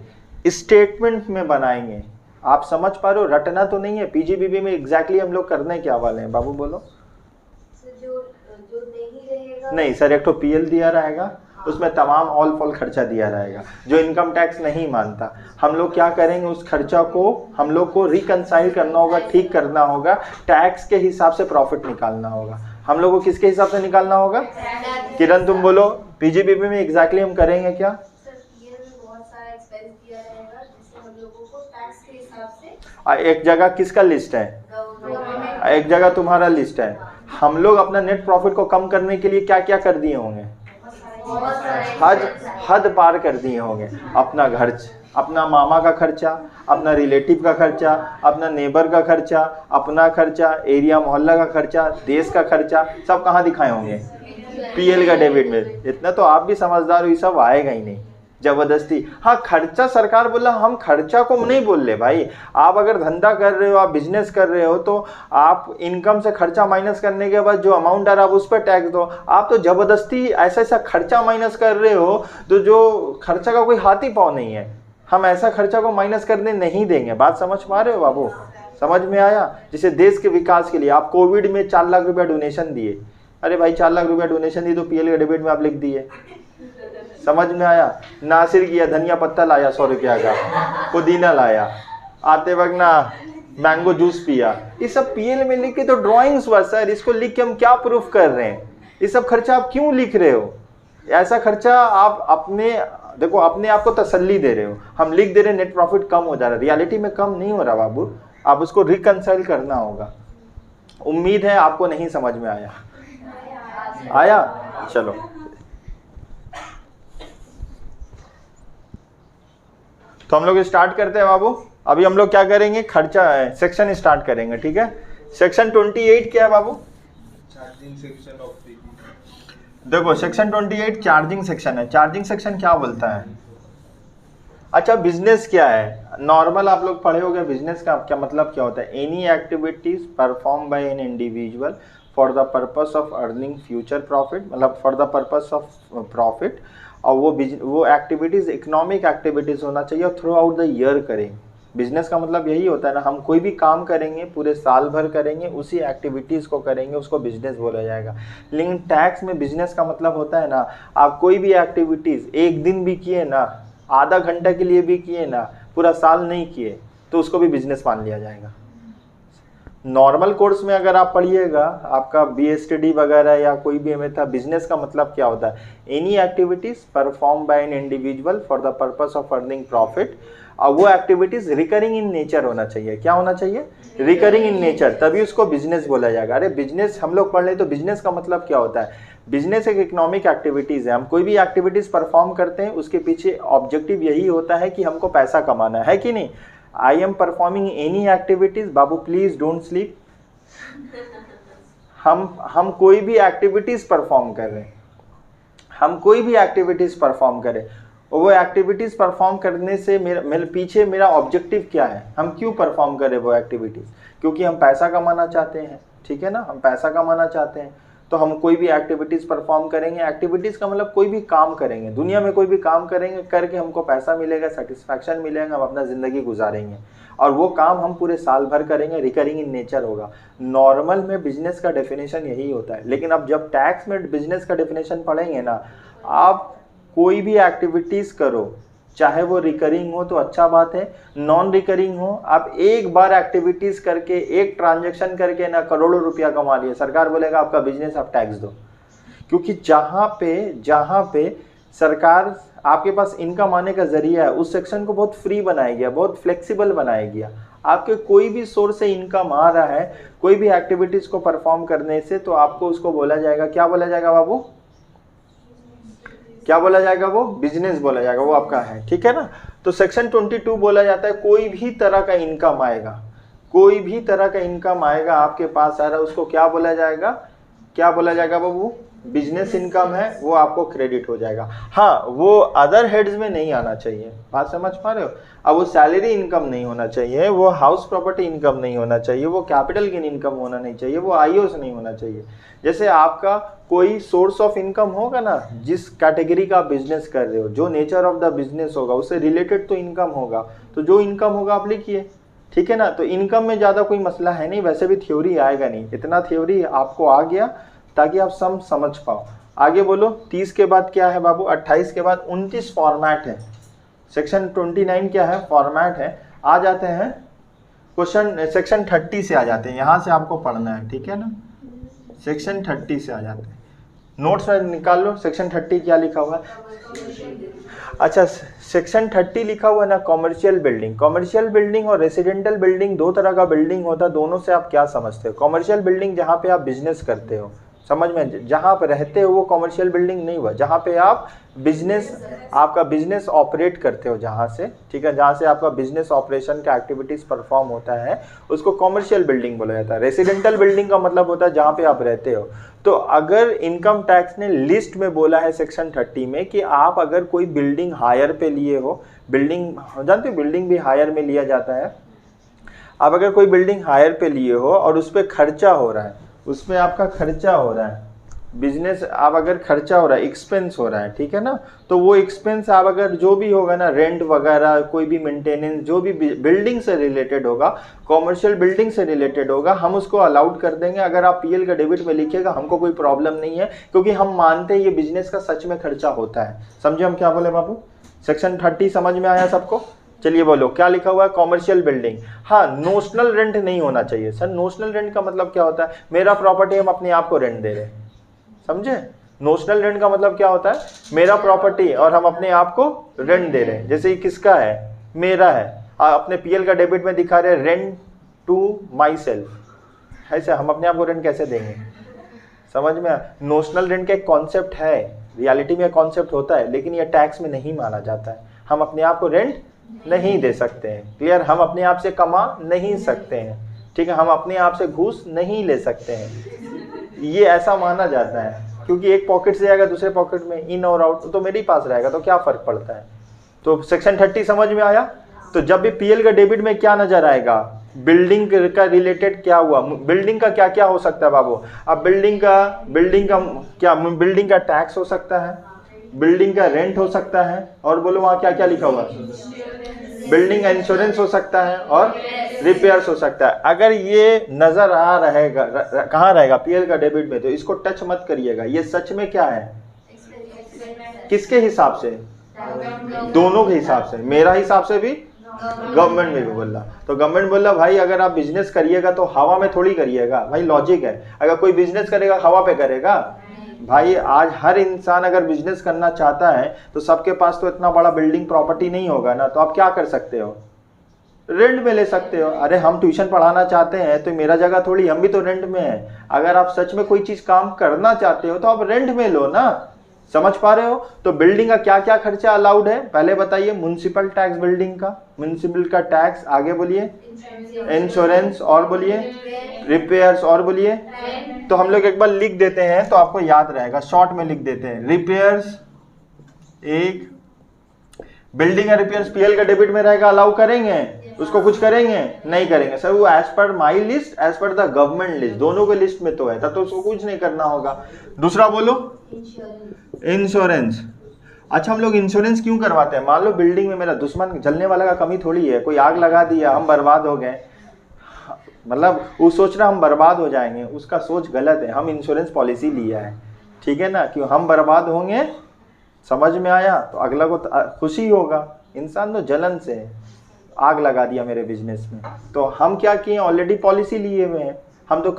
स्टेटमेंट में बनाएंगे। आप समझ पा रहे हो? रटना तो नहीं है। पीजीबीबी में एग्जैक्टली हम लोग करने क्या वाले हैं बाबू, बोलो? जो नहीं रहेगा, नहीं सर, एक तो पीएल दिया रहेगा, उसमें तमाम ऑल फॉल खर्चा दिया रहेगा जो इनकम टैक्स नहीं मानता। हम लोग क्या करेंगे? उस खर्चा को हम लोग को रिकंसाइल करना होगा, ठीक करना होगा, टैक्स के हिसाब से प्रॉफिट निकालना होगा। हम लोग को किसके हिसाब से निकालना होगा? किरण तुम बोलो, पीजीबीबी में एग्जैक्टली हम करेंगे क्या? एक जगह किसका लिस्ट है? एक जगह तुम्हारा लिस्ट है। हम लोग अपना नेट प्रॉफिट को कम करने के लिए क्या क्या कर दिए होंगे? हद पार कर दिए होंगे। अपना घर, अपना मामा का खर्चा, अपना रिलेटिव का खर्चा, अपना नेबर का खर्चा, अपना खर्चा, एरिया मोहल्ला का खर्चा, देश का खर्चा, सब कहाँ दिखाए होंगे? पीएल का डेबिट में। इतना तो आप भी समझदार हो, ये सब आएगा ही नहीं जबरदस्ती। हाँ खर्चा, सरकार बोला, हम खर्चा को नहीं बोल रहे भाई। आप अगर धंधा कर रहे हो, आप बिजनेस कर रहे हो, तो आप इनकम से खर्चा माइनस करने के बाद जो अमाउंट आ रहा है आप उस पर टैक्स दो। आप तो जबरदस्ती ऐसा ऐसा खर्चा माइनस कर रहे हो तो जो खर्चा का कोई हाथ ही पाँव नहीं है। हम ऐसा खर्चा को माइनस करने नहीं देंगे। बात समझ पा रहे हो बाबू? समझ में आया? जैसे देश के विकास के लिए आप कोविड में 4 लाख रुपया डोनेशन दिए। अरे भाई 4 लाख रुपया डोनेशन दिए तो पीएल के डेबिट में आप लिख दिए। समझ में आया? नासिर किया, धनिया पत्ता लाया 100 रुपया का, पुदीना लाया, आते वक्त ना मैंगो जूस पिया, ये सब पीएल में लिख के तो ड्राइंग्स हुआ सर। इसको लिख के हम क्या प्रूफ कर रहे हैं? ये सब खर्चा आप क्यों लिख रहे हो? ऐसा खर्चा आप अपने, देखो अपने आप को तसल्ली दे रहे हो। हम लिख दे रहे नेट प्रॉफिट कम हो जा रहा है, रियलिटी में कम नहीं हो रहा बाबू। आप उसको रिकंसाइल करना होगा। उम्मीद है आपको नहीं समझ में आया। आया? चलो तो हम लोग स्टार्ट करते हैं बाबू। अभी हम लोग क्या करेंगे? खर्चा सेक्शन स्टार्ट करेंगे, ठीक है? सेक्शन 28 क्या है बाबू? चार्जिंग सेक्शन ऑफ देखो सेक्शन 28 चार्जिंग सेक्शन है। चार्जिंग सेक्शन क्या बोलता है? अच्छा बिजनेस क्या है? नॉर्मल आप लोग पढ़े होंगे बिजनेस का क्या मतलब क्या होता है? Any activities perform by an individual for the purpose of earning future profit, मतलब for the purpose of profit. और वो एक्टिविटीज इकोनॉमिक एक्टिविटीज होना चाहिए और थ्रू आउट द ईयर करें। बिजनेस का मतलब यही होता है ना, हम कोई भी काम करेंगे पूरे साल भर करेंगे, उसी एक्टिविटीज़ को करेंगे, उसको बिजनेस बोला जाएगा। लेकिन टैक्स में बिजनेस का मतलब होता है ना, आप कोई भी एक्टिविटीज़ एक दिन भी किए ना, आधा घंटा के लिए भी किए ना, पूरा साल नहीं किए तो उसको भी बिजनेस मान लिया जाएगा। नॉर्मल कोर्स में अगर आप पढ़िएगा, आपका बीएसटीडी वगैरह या कोई भी में था, बिजनेस का मतलब क्या होता है? Any activities perform by an individual for the purpose of earning profit. और वो एक्टिविटीज रिकरिंग इन नेचर होना चाहिए। क्या होना चाहिए? रिकरिंग इन नेचर, तभी उसको बिजनेस बोला जाएगा। अरे बिजनेस हम लोग पढ़ ले तो बिजनेस का मतलब क्या होता है? बिजनेस एक इकोनॉमिक एक्टिविटीज है। हम कोई भी एक्टिविटीज परफॉर्म करते हैं, उसके पीछे ऑब्जेक्टिव यही होता है कि हमको पैसा कमाना है कि नहीं? I am performing any activities, Babu please don't sleep. हम कोई भी एक्टिविटीज परफॉर्म कर रहे हैं, हम कोई भी एक्टिविटीज परफॉर्म करें, और वो एक्टिविटीज परफॉर्म करने से मेरे पीछे मेरा ऑब्जेक्टिव क्या है? हम क्यों परफॉर्म करें वो एक्टिविटीज? क्योंकि हम पैसा कमाना चाहते हैं, ठीक है ना? हम पैसा कमाना चाहते हैं तो हम कोई भी एक्टिविटीज परफॉर्म करेंगे। एक्टिविटीज का मतलब कोई भी काम करेंगे, दुनिया में कोई भी काम करेंगे, करके हमको पैसा मिलेगा, सेटिस्फैक्शन मिलेगा, हम अपना जिंदगी गुजारेंगे। और वो काम हम पूरे साल भर करेंगे, रिकरिंग इन नेचर होगा। नॉर्मल में बिजनेस का डेफिनेशन यही होता है। लेकिन अब जब टैक्स में बिजनेस का डेफिनेशन पढ़ेंगे ना, आप कोई भी एक्टिविटीज करो, चाहे वो रिकरिंग हो तो अच्छा बात है, नॉन रिकरिंग हो, आप एक बार एक्टिविटीज करके, एक ट्रांजैक्शन करके ना करोड़ों रुपया कमा लिए, सरकार बोलेगा आपका बिजनेस, आप टैक्स दो। क्योंकि जहाँ पे सरकार आपके पास इनकम आने का जरिया है, उस सेक्शन को बहुत फ्री बनाया गया, बहुत फ्लेक्सिबल बनाया गया। आपके कोई भी सोर्स से इनकम आ रहा है, कोई भी एक्टिविटीज को परफॉर्म करने से, तो आपको उसको बोला जाएगा, क्या बोला जाएगा बाबू, क्या बोला जाएगा, वो बिजनेस बोला जाएगा, वो आपका है, ठीक है ना। तो सेक्शन 22 बोला जाता है कोई भी तरह का इनकम आएगा, कोई भी तरह का इनकम आएगा आपके पास आ रहा है, उसको क्या बोला जाएगा, क्या बोला जाएगा बाबू, बिजनेस इनकम है, वो आपको क्रेडिट हो जाएगा। हाँ, वो अदर हेड्स में नहीं आना चाहिए, बात समझ पा रहे हो। अब वो सैलरी इनकम नहीं होना चाहिए, वो हाउस प्रॉपर्टी इनकम नहीं होना चाहिए, वो कैपिटल गेन इनकम होना नहीं चाहिए, वो आईओस नहीं होना चाहिए। जैसे आपका कोई सोर्स ऑफ इनकम होगा ना, जिस कैटेगरी का बिजनेस कर रहे हो, जो नेचर ऑफ द बिजनेस होगा उससे रिलेटेड तो इनकम होगा, तो जो इनकम होगा आप लिखिए, ठीक है ना। तो इनकम में ज़्यादा कोई मसला है नहीं, वैसे भी थ्योरी आएगा नहीं, इतना थ्योरी आपको आ गया ताकि आप सब समझ पाओ। आगे बोलो, 30 के बाद क्या है बाबू, 28 के बाद 29 फॉर्मेट है। सेक्शन 29 क्या है, फॉर्मेट है। आ जाते हैं क्वेश्चन, सेक्शन 30 से आ जाते हैं, यहाँ से आपको पढ़ना है, ठीक है ना। सेक्शन 30 से आ जाते हैं, नोट्स में निकाल लो, सेक्शन 30 क्या लिखा हुआ है। अच्छा, सेक्शन 30 लिखा हुआ है ना, कॉमर्शियल बिल्डिंग। कॉमर्शियल बिल्डिंग और रेसिडेंशियल बिल्डिंग दो तरह का बिल्डिंग होता है, दोनों से आप क्या समझते हो। कॉमर्शियल बिल्डिंग जहाँ पे आप बिजनेस करते हो, समझ में, जहाँ पे रहते हो वो कॉमर्शियल बिल्डिंग नहीं हुआ, जहाँ पे आप बिजनेस, आपका बिजनेस ऑपरेट करते हो जहाँ से, ठीक है, जहाँ से आपका बिजनेस ऑपरेशन का एक्टिविटीज परफॉर्म होता है, उसको कॉमर्शियल बिल्डिंग बोला जाता है। रेसिडेंशियल बिल्डिंग का मतलब होता है जहाँ पे आप रहते हो। तो अगर इनकम टैक्स ने लिस्ट में बोला है सेक्शन 30 में कि आप अगर कोई बिल्डिंग हायर पे लिए हो, बिल्डिंग जानते हो बिल्डिंग भी हायर में लिया जाता है, आप अगर कोई बिल्डिंग हायर पे लिए हो और उस पर खर्चा हो रहा है, उसमें आपका खर्चा हो रहा है, बिजनेस आप अगर खर्चा हो रहा है, एक्सपेंस हो रहा है, ठीक है ना, तो वो एक्सपेंस आप अगर जो भी होगा ना, रेंट वगैरह, कोई भी मेंटेनेंस, जो भी बिल्डिंग से रिलेटेड होगा, कॉमर्शियल बिल्डिंग से रिलेटेड होगा, हम उसको अलाउड कर देंगे। अगर आप पीएल का डेबिट में लिखिएगा, हमको कोई प्रॉब्लम नहीं है, क्योंकि हम मानते हैं ये बिजनेस का सच में खर्चा होता है। समझे हम क्या बोले बाबू, सेक्शन 30 समझ में आया सबको। चलिए बोलो क्या लिखा हुआ है, कॉमर्शियल बिल्डिंग। हाँ, नोशनल रेंट नहीं होना चाहिए। सर नोशनल रेंट का मतलब क्या होता है, मेरा प्रॉपर्टी हम अपने आप को रेंट दे रहे हैं, समझे। नोशनल रेंट का मतलब क्या होता है, मेरा प्रॉपर्टी और हम अपने आप को रेंट दे रहे हैं। जैसे ये किसका है, मेरा है, अपने पीएल का डेबिट में दिखा रहे हैं रेंट टू माई सेल्फ, ऐसे हम अपने आप को रेंट कैसे देंगे, समझ में। नोशनल रेंट का एक कॉन्सेप्ट है, रियलिटी में कॉन्सेप्ट होता है, लेकिन ये टैक्स में नहीं माना जाता है। हम अपने आप को रेंट नहीं दे सकते हैं, क्लियर। हम अपने आप से कमा नहीं सकते हैं, ठीक है, हम अपने आप से घूस नहीं ले सकते हैं, ये ऐसा माना जाता है। क्योंकि एक पॉकेट से जाएगा दूसरे पॉकेट में, इन और आउट, तो मेरे ही पास रहेगा, तो क्या फर्क पड़ता है। तो सेक्शन 30 समझ में आया। तो जब भी पीएल का डेबिट में क्या नजर आएगा, बिल्डिंग का रिलेटेड क्या हुआ, बिल्डिंग का क्या क्या हो सकता है बाबू। अब बिल्डिंग का क्या, बिल्डिंग का टैक्स हो सकता है, बिल्डिंग का रेंट हो सकता है, और बोलो वहाँ क्या क्या लिखा हुआ, बिल्डिंग का इंश्योरेंस हो सकता है और रिपेयर्स हो सकता है। अगर ये नजर आ रहेगा, कहाँ रहेगा, पीएल का डेबिट में, तो इसको टच मत करिएगा। ये सच में क्या है, किसके हिसाब से, दोनों के हिसाब से, मेरा हिसाब से भी, गवर्नमेंट में भी बोल रहा। तो गवर्नमेंट बोल रहा भाई अगर आप बिजनेस करिएगा तो हवा में थोड़ी करिएगा, भाई लॉजिक है। अगर कोई बिजनेस करेगा हवा पे करेगा भाई। आज हर इंसान अगर बिजनेस करना चाहता है तो सबके पास तो इतना बड़ा बिल्डिंग प्रॉपर्टी नहीं होगा ना, तो आप क्या कर सकते हो, रेंट में ले सकते हो। अरे हम ट्यूशन पढ़ाना चाहते हैं तो मेरा जगह थोड़ी, हम भी तो रेंट में है। अगर आप सच में कोई चीज काम करना चाहते हो तो आप रेंट में लो ना, समझ पा रहे हो। तो बिल्डिंग का क्या क्या खर्चा अलाउड है, पहले बताइए। म्युनिसिपल टैक्स बिल्डिंग का, म्युनिसिपल का टैक्स, आगे बोलिए इंश्योरेंस, और बोलिए रिपेयर्स, और बोलिए। तो हम लोग एक बार लिख देते हैं तो आपको याद रहेगा, शॉर्ट में लिख देते हैं। रिपेयर्स, एक बिल्डिंग का रिपेयर्स पीएल का डेबिट में रहेगा, अलाउ करेंगे उसको, कुछ करेंगे नहीं करेंगे सर, वो as per my list, as per the government list, दोनों के लिस्ट में तो है, तब तो उसको कुछ नहीं करना होगा। दूसरा बोलो इंश्योरेंस। अच्छा, हम लोग इंश्योरेंस क्यों करवाते हैं, मान लो बिल्डिंग में मेरा दुश्मन, जलने वाला का कमी थोड़ी है, कोई आग लगा दिया, हम बर्बाद हो गए, मतलब वो सोच रहा हम बर्बाद हो जाएंगे, उसका सोच गलत है। हम इंश्योरेंस पॉलिसी लिया है, ठीक है ना, क्यों हम बर्बाद होंगे समझ में आया? तो अगला को खुशी होगा। इंसान तो जलन से है, आग लगा दिया मेरे बिजनेस में। तो हम क्या किए, ऑलरेडी पॉलिसी लिए हुए हैं, हम तो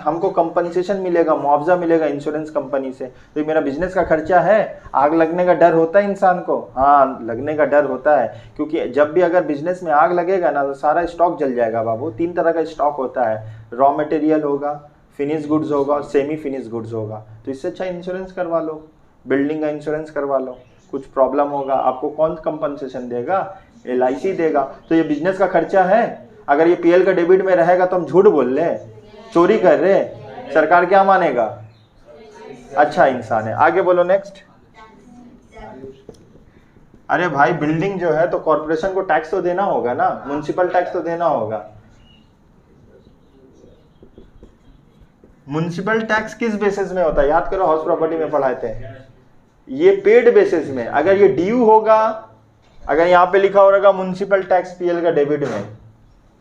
हमको कंपनसेशन मिलेगा, मुआवजा मिलेगा इंश्योरेंस कंपनी से। तो मेरा बिजनेस का खर्चा है, आग लगने का डर होता है इंसान को, हाँ लगने का डर होता है, क्योंकि जब भी अगर बिजनेस में आग लगेगा ना तो सारा स्टॉक जल जाएगा बाबू। 3 तरह का स्टॉक होता है, रॉ मटेरियल होगा, फिनिश गुड्स होगा और सेमी फिनिश गुड्स होगा। तो इससे अच्छा इंश्योरेंस करवा लो, बिल्डिंग का इंश्योरेंस करवा लो। कुछ प्रॉब्लम होगा आपको कौन कंपनसेशन देगा? LIC देगा। तो ये बिजनेस का खर्चा है, अगर ये PL का डेबिट में रहेगा तो हम झूठ बोल रहे, चोरी कर रहे, सरकार क्या मानेगा? अच्छा इंसान है। आगे बोलो नेक्स्ट। अरे भाई बिल्डिंग जो है तो कॉर्पोरेशन को टैक्स तो देना होगा ना, म्युनिसिपल टैक्स तो देना होगा। म्युनिसिपल टैक्स किस बेसिस में होता है? याद करो, हाउस प्रॉपर्टी में पढ़ाए थे, ये पेड बेसिस में। अगर ये ड्यू होगा, अगर यहाँ पे लिखा होगा म्युनिसिपल टैक्स PL का डेबिट में,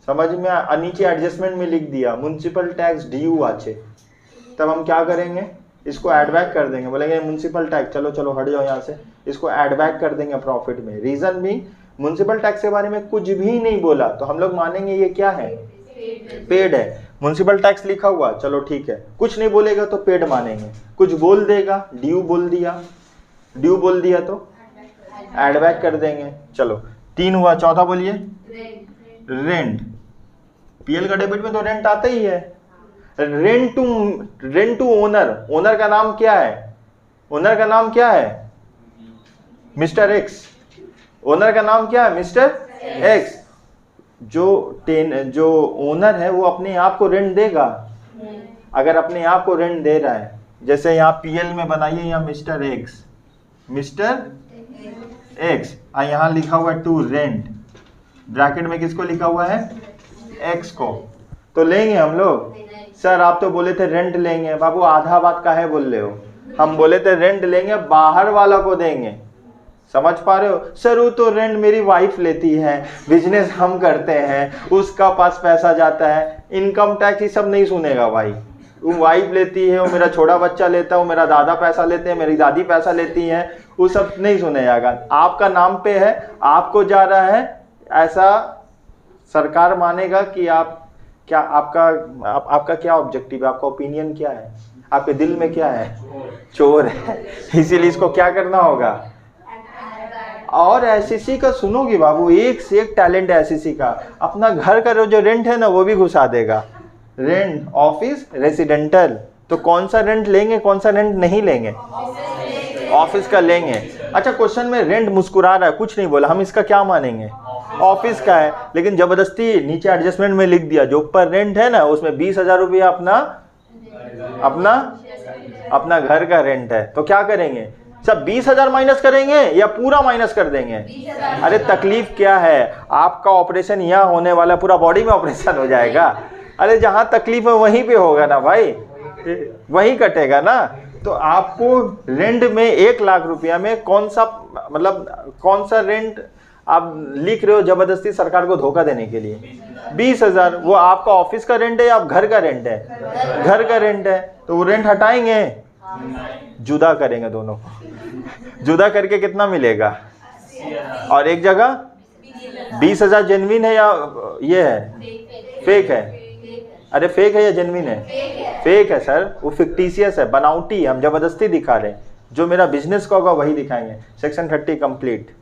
समझ में नीचे एडजस्टमेंट में लिख दिया म्युनिसिपल टैक्स ड्यू आचे, तब हम क्या करेंगे? इसको ऐड बैक कर देंगे, बोलेंगे म्युनिसिपल टैक्स, चलो चलो हट जाओ यहाँ से, इसको ऐड बैक कर देंगे प्रॉफिट में। रीजन भी, म्युनिसिपल टैक्स के बारे में कुछ भी नहीं बोला तो हम लोग मानेंगे ये क्या है? पेड है। म्युनिसिपल टैक्स लिखा हुआ, चलो ठीक है, कुछ नहीं बोलेगा तो पेड मानेंगे। कुछ बोल देगा, ड्यू बोल दिया तो ऐड बैक कर देंगे। चलो 3 हुआ, चौथा बोलिए। रेंट, PL का डेबिट में तो रेंट आता ही है। रेंट टू ओनर, ओनर का नाम क्या है? ओनर का नाम क्या है? Mister x. ओनर का नाम क्या है? Mister x. जो ओनर है वो अपने आप को रेंट देगा। अगर अपने आप को रेंट दे रहा है, जैसे यहाँ PL में बनाइए, यहाँ मिस्टर एक्स, यहाँ लिखा हुआ है टू रेंट, ब्रैकेट में किसको लिखा हुआ है? एक्स को। तो लेंगे हम लोग। सर आप तो बोले थे रेंट लेंगे, बाबू आधा बात काहे बोल रहे हो? हम बोले थे रेंट लेंगे, बाहर वाला को देंगे, समझ पा रहे हो? सर वो तो रेंट मेरी वाइफ लेती है, बिजनेस हम करते हैं, उसका पास पैसा जाता है, इनकम टैक्स ये सब नहीं सुनेगा भाई। वो वाइफ लेती है, वो मेरा छोटा बच्चा लेता है, वो मेरा दादा पैसा लेते हैं, मेरी दादी पैसा लेती है, वो सब नहीं सुने जाएगा। आपका नाम पे है, आपको जा रहा है, ऐसा सरकार मानेगा कि आप क्या, आपका क्या ऑब्जेक्टिव है, आपका ओपिनियन क्या है, आपके दिल में क्या है? चोर है। इसीलिए इसको क्या करना होगा? और SEC का सुनोगी बाबू, एक से एक टैलेंट है SEC का। अपना घर का जो रेंट है ना वो भी घुसा देगा। रेंट ऑफिस रेसिडेंटल, तो कौन सा रेंट लेंगे, कौन सा रेंट नहीं लेंगे? ऑफिस का लेंगे। अच्छा क्वेश्चन में रेंट मुस्कुरा रहा है, कुछ नहीं बोला, हम इसका क्या मानेंगे? ऑफिस का है, लेकिन जबरदस्ती नीचे एडजस्टमेंट में लिख दिया जो ऊपर रेंट है ना उसमें 20,000 रुपया अपना घर का रेंट है। तो क्या करेंगे? सब 20,000 माइनस करेंगे या पूरा माइनस कर देंगे? अरे तकलीफ क्या है, आपका ऑपरेशन यहाँ होने वाला, पूरा बॉडी में ऑपरेशन हो जाएगा। अरे जहाँ तकलीफ है वहीं पे होगा ना भाई, वहीं कटेगा ना। तो आपको रेंट में 1 लाख रुपया में कौन सा रेंट आप लिख रहे हो जबरदस्ती सरकार को धोखा देने के लिए? 20,000। वो आपका ऑफिस का रेंट है या आप घर का रेंट है? घर का रेंट है, तो वो रेंट हटाएंगे, जुदा करेंगे दोनों को। जुदा करके कितना मिलेगा? और एक जगह 20,000 जेन्युइन है या ये है फेक है? अरे फेक है या जेन्युइन है? फेक है सर, वो फिक्टिशियस है, बनावटी, हम जबरदस्ती दिखा रहे हैं। जो मेरा बिजनेस का होगा वही दिखाएंगे। सेक्शन 30 कंप्लीट,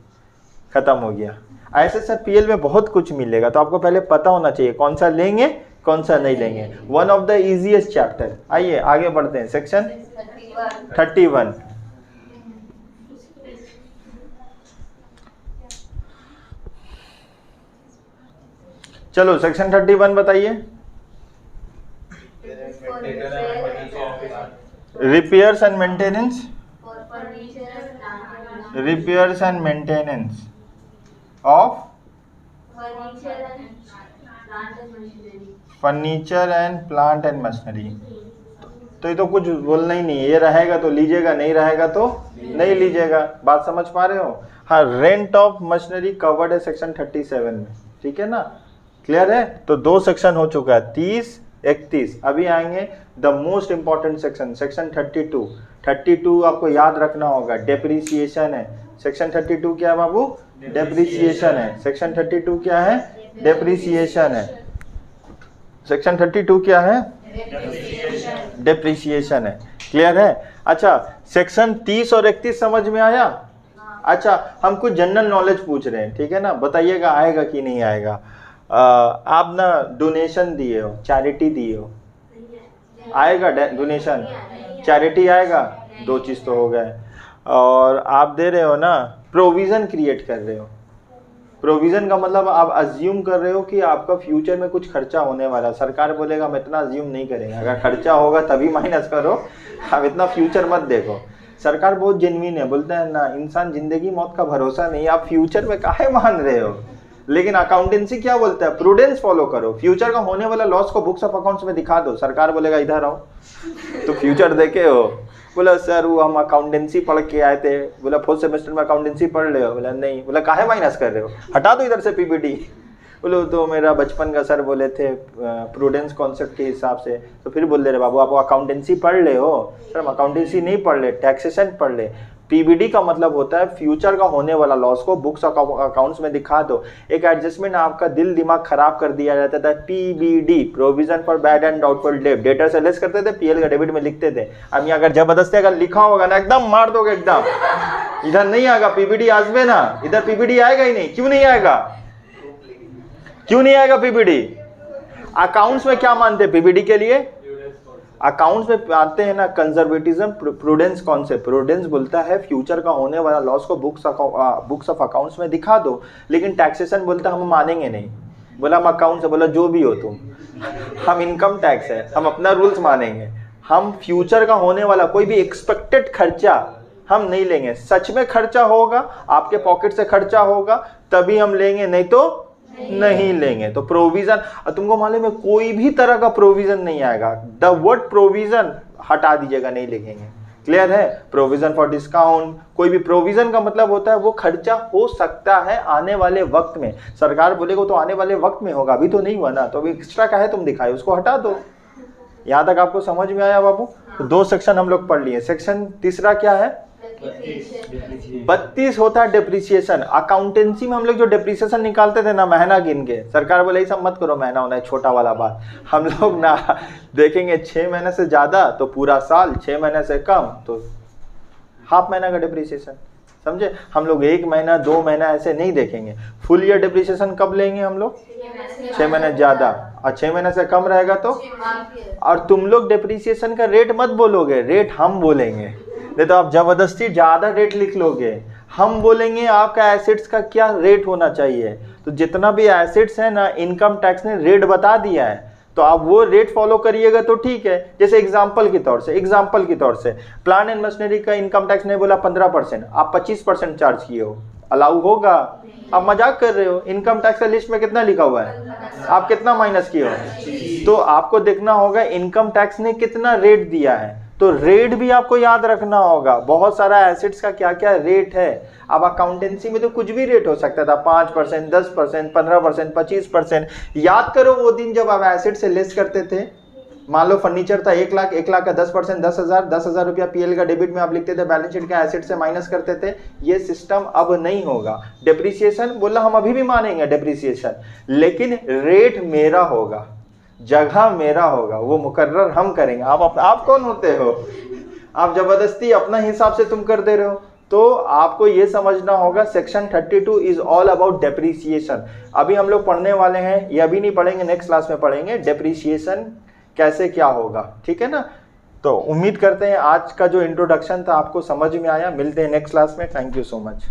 खत्म हो गया। ऐसे सर PL में बहुत कुछ मिलेगा, तो आपको पहले पता होना चाहिए कौन सा लेंगे कौन सा नहीं लेंगे। One of the easiest chapter. आइए आगे बढ़ते हैं। सेक्शन 31। चलो सेक्शन 31 बताइए। Repairs and maintenance, repairs and maintenance of furniture and plant and machinery. तो ये तो कुछ बोलना ही नहीं है, ये रहेगा तो लीजिएगा, नहीं रहेगा तो नहीं लीजिएगा। बात समझ पा रहे हो? हाँ, रेंट ऑफ मशीनरी कवर्ड है सेक्शन 37 में, ठीक है ना? क्लियर है? तो 2 सेक्शन हो चुका है, 30, 31। अभी आएंगे the most important section, section 32। 32 आपको याद रखना होगा, डेप्रीसिएशन है। सेक्शन 32 क्या है बाबू? डेप्रीसिएशन है। सेक्शन 32 क्या है? डेप्रीसिएशन है। सेक्शन 32 क्या है? डेप्रीसिएशन है। क्लियर है? अच्छा, सेक्शन 30 और 31 समझ में आया? अच्छा, हम कुछ जनरल नॉलेज पूछ रहे हैं, ठीक है ना, बताइएगा आएगा कि नहीं आएगा। आप ना डोनेशन दिए हो, चैरिटी दिए हो, आएगा डोनेशन? चैरिटी आएगा? दो चीज़ तो हो गए। और आप दे रहे हो ना, प्रोविज़न क्रिएट कर रहे हो। प्रोविज़न का मतलब आप अज्यूम कर रहे हो कि आपका फ्यूचर में कुछ खर्चा होने वाला। सरकार बोलेगा हम इतना अज्यूम नहीं करेंगे, अगर खर्चा होगा तभी माइनस करो, आप इतना फ्यूचर मत देखो। सरकार बहुत जेन्युइन है, बोलता है ना इंसान जिंदगी मौत का भरोसा नहीं, आप फ्यूचर में काहे मान रहे हो। लेकिन अकाउंटेंसी क्या बोलता है? प्रूडेंस फॉलो करो, फ्यूचर का होने वाला लॉस को बुक्स ऑफ अकाउंट्स में दिखा दो। सरकार बोलेगा इधर आओ, तो फ्यूचर देखे हो? बोला सर वो हम अकाउंटेंसी पढ़ के आए थे। बोला 4th सेमेस्टर में अकाउंटेंसी पढ़ रहे हो? बोला नहीं। बोला काहे माइनस कर रहे हो, हटा दो इधर से पीपीटी। बोलो तो मेरा बचपन का सर बोले थे प्रूडेंस कॉन्सेप्ट के हिसाब से। तो फिर बोल दे रहे बाबू आप अकाउंटेंसी पढ़ ले हो? सर हम अकाउंटेंसी नहीं पढ़ ले, टैक्सेशन पढ़ ले। पीबीडी का मतलब होता है फ्यूचर का होने वाला लॉस को बुक्स अकाउंट्स में दिखा दो। एक एडजस्टमेंट आपका दिल दिमाग खराब कर दिया जाता था। PBD, provision for bad and doubtful debt, debtor से लेस करते थे, पीएल का डेबिट में लिखते थे। अब यहाँ अगर जबरदस्ती अगर लिखा होगा ना एकदम मार दोगे एकदम, इधर नहीं आएगा पीबीडी आजमे ना, इधर पीबीडी आएगा ही नहीं। क्यों नहीं आएगा? क्यों नहीं आएगा पीबीडी? अकाउंट्स में क्या मानते हैं पीबीडी के लिए? अकाउंट्स में आते हैं ना कंजर्वेटिज्म, प्रूडेंस कॉन्सेप्ट। प्रूडेंस बोलता है फ्यूचर का होने वाला लॉस को बुक्स ऑफ अकाउंट्स में दिखा दो। लेकिन टैक्सेशन बोलता है हम मानेंगे नहीं। बोला हम अकाउंट से, बोला जो भी हो तुम, हम इनकम टैक्स है, हम अपना रूल्स मानेंगे। हम फ्यूचर का होने वाला कोई भी एक्सपेक्टेड खर्चा हम नहीं लेंगे। सच में खर्चा होगा, आपके पॉकेट से खर्चा होगा तभी हम लेंगे, नहीं तो नहीं लेंगे। तो प्रोविजन, तुमको मालूम है कोई भी तरह का प्रोविजन नहीं आएगा। द वर्ड प्रोविजन हटा दीजिएगा, नहीं लिखेंगे। क्लियर है? प्रोविजन फॉर डिस्काउंट, कोई भी प्रोविजन का मतलब होता है वो खर्चा हो सकता है आने वाले वक्त में। सरकार बोलेगा तो आने वाले वक्त में होगा, अभी तो नहीं हुआ ना, तो अभी एक्स्ट्रा का है तुम दिखाए, उसको हटा दो। यहाँ तक आपको समझ में आया बाबू? तो 2 सेक्शन हम लोग पढ़ लिए। सेक्शन तीसरा क्या है? 32 होता है डेप्रिसिएशन। अकाउंटेंसी में हम लोग जो डेप्रिसिएशन निकालते थे ना महीना गिन के, सरकार बोले सब मत करो, महीना होना है छोटा वाला बात। हम लोग ना देखेंगे 6 महीने से ज्यादा तो पूरा साल, 6 महीने से कम तो हाफ महीना का डेप्रिसिएशन, समझे? हम लोग 1 महीना 2 महीना ऐसे नहीं देखेंगे। फुल ईयर डेप्रिसिएशन कब लेंगे हम लोग? 6 महीने ज्यादा, और 6 महीने से कम रहेगा तो। और तुम लोग डेप्रिसिएशन का रेट मत बोलोगे, रेट हम बोलेंगे। नहीं तो आप जबरदस्ती ज्यादा रेट लिख लोगे, हम बोलेंगे आपका एसेट्स का क्या रेट होना चाहिए। तो जितना भी एसेट्स है ना, इनकम टैक्स ने रेट बता दिया है, तो आप वो रेट फॉलो करिएगा तो ठीक है। जैसे एग्जांपल के तौर से प्लांट एंड मशीनरी का इनकम टैक्स ने बोला 15%, आप 25% चार्ज किए हो, अलाउ होगा? आप मजाक कर रहे हो। इनकम टैक्स का लिस्ट में कितना लिखा हुआ है, आप कितना माइनस किए हो? तो आपको देखना होगा इनकम टैक्स ने कितना रेट दिया है, तो रेट भी आपको याद रखना होगा। बहुत सारा एसेट्स का क्या क्या रेट है। अब अकाउंटेंसी में तो कुछ भी रेट हो सकता था, 5%, 10%, 15%, 25%। याद करो वो दिन जब आप एसेट से लेस करते थे। मान लो फर्नीचर था 1 लाख, 1 लाख का 10%, 10,000 रुपया पीएल का डेबिट में आप लिखते थे, बैलेंस शीट का एसेट से माइनस करते थे। ये सिस्टम अब नहीं होगा। डेप्रिसिएशन बोला हम अभी भी मानेंगे डेप्रिसिएशन, लेकिन रेट मेरा होगा, जगह मेरा होगा, वो मुकर्रर हम करेंगे। आप कौन होते हो? आप जबरदस्ती अपना हिसाब से तुम कर दे रहे हो। तो आपको ये समझना होगा section 32 is all about depreciation. अभी हम लोग पढ़ने वाले हैं, ये अभी नहीं पढ़ेंगे, नेक्स्ट क्लास में पढ़ेंगे डेप्रिसिएशन कैसे क्या होगा, ठीक है ना। तो उम्मीद करते हैं आज का जो इंट्रोडक्शन था आपको समझ में आया। मिलते हैं नेक्स्ट क्लास में। Thank you so much.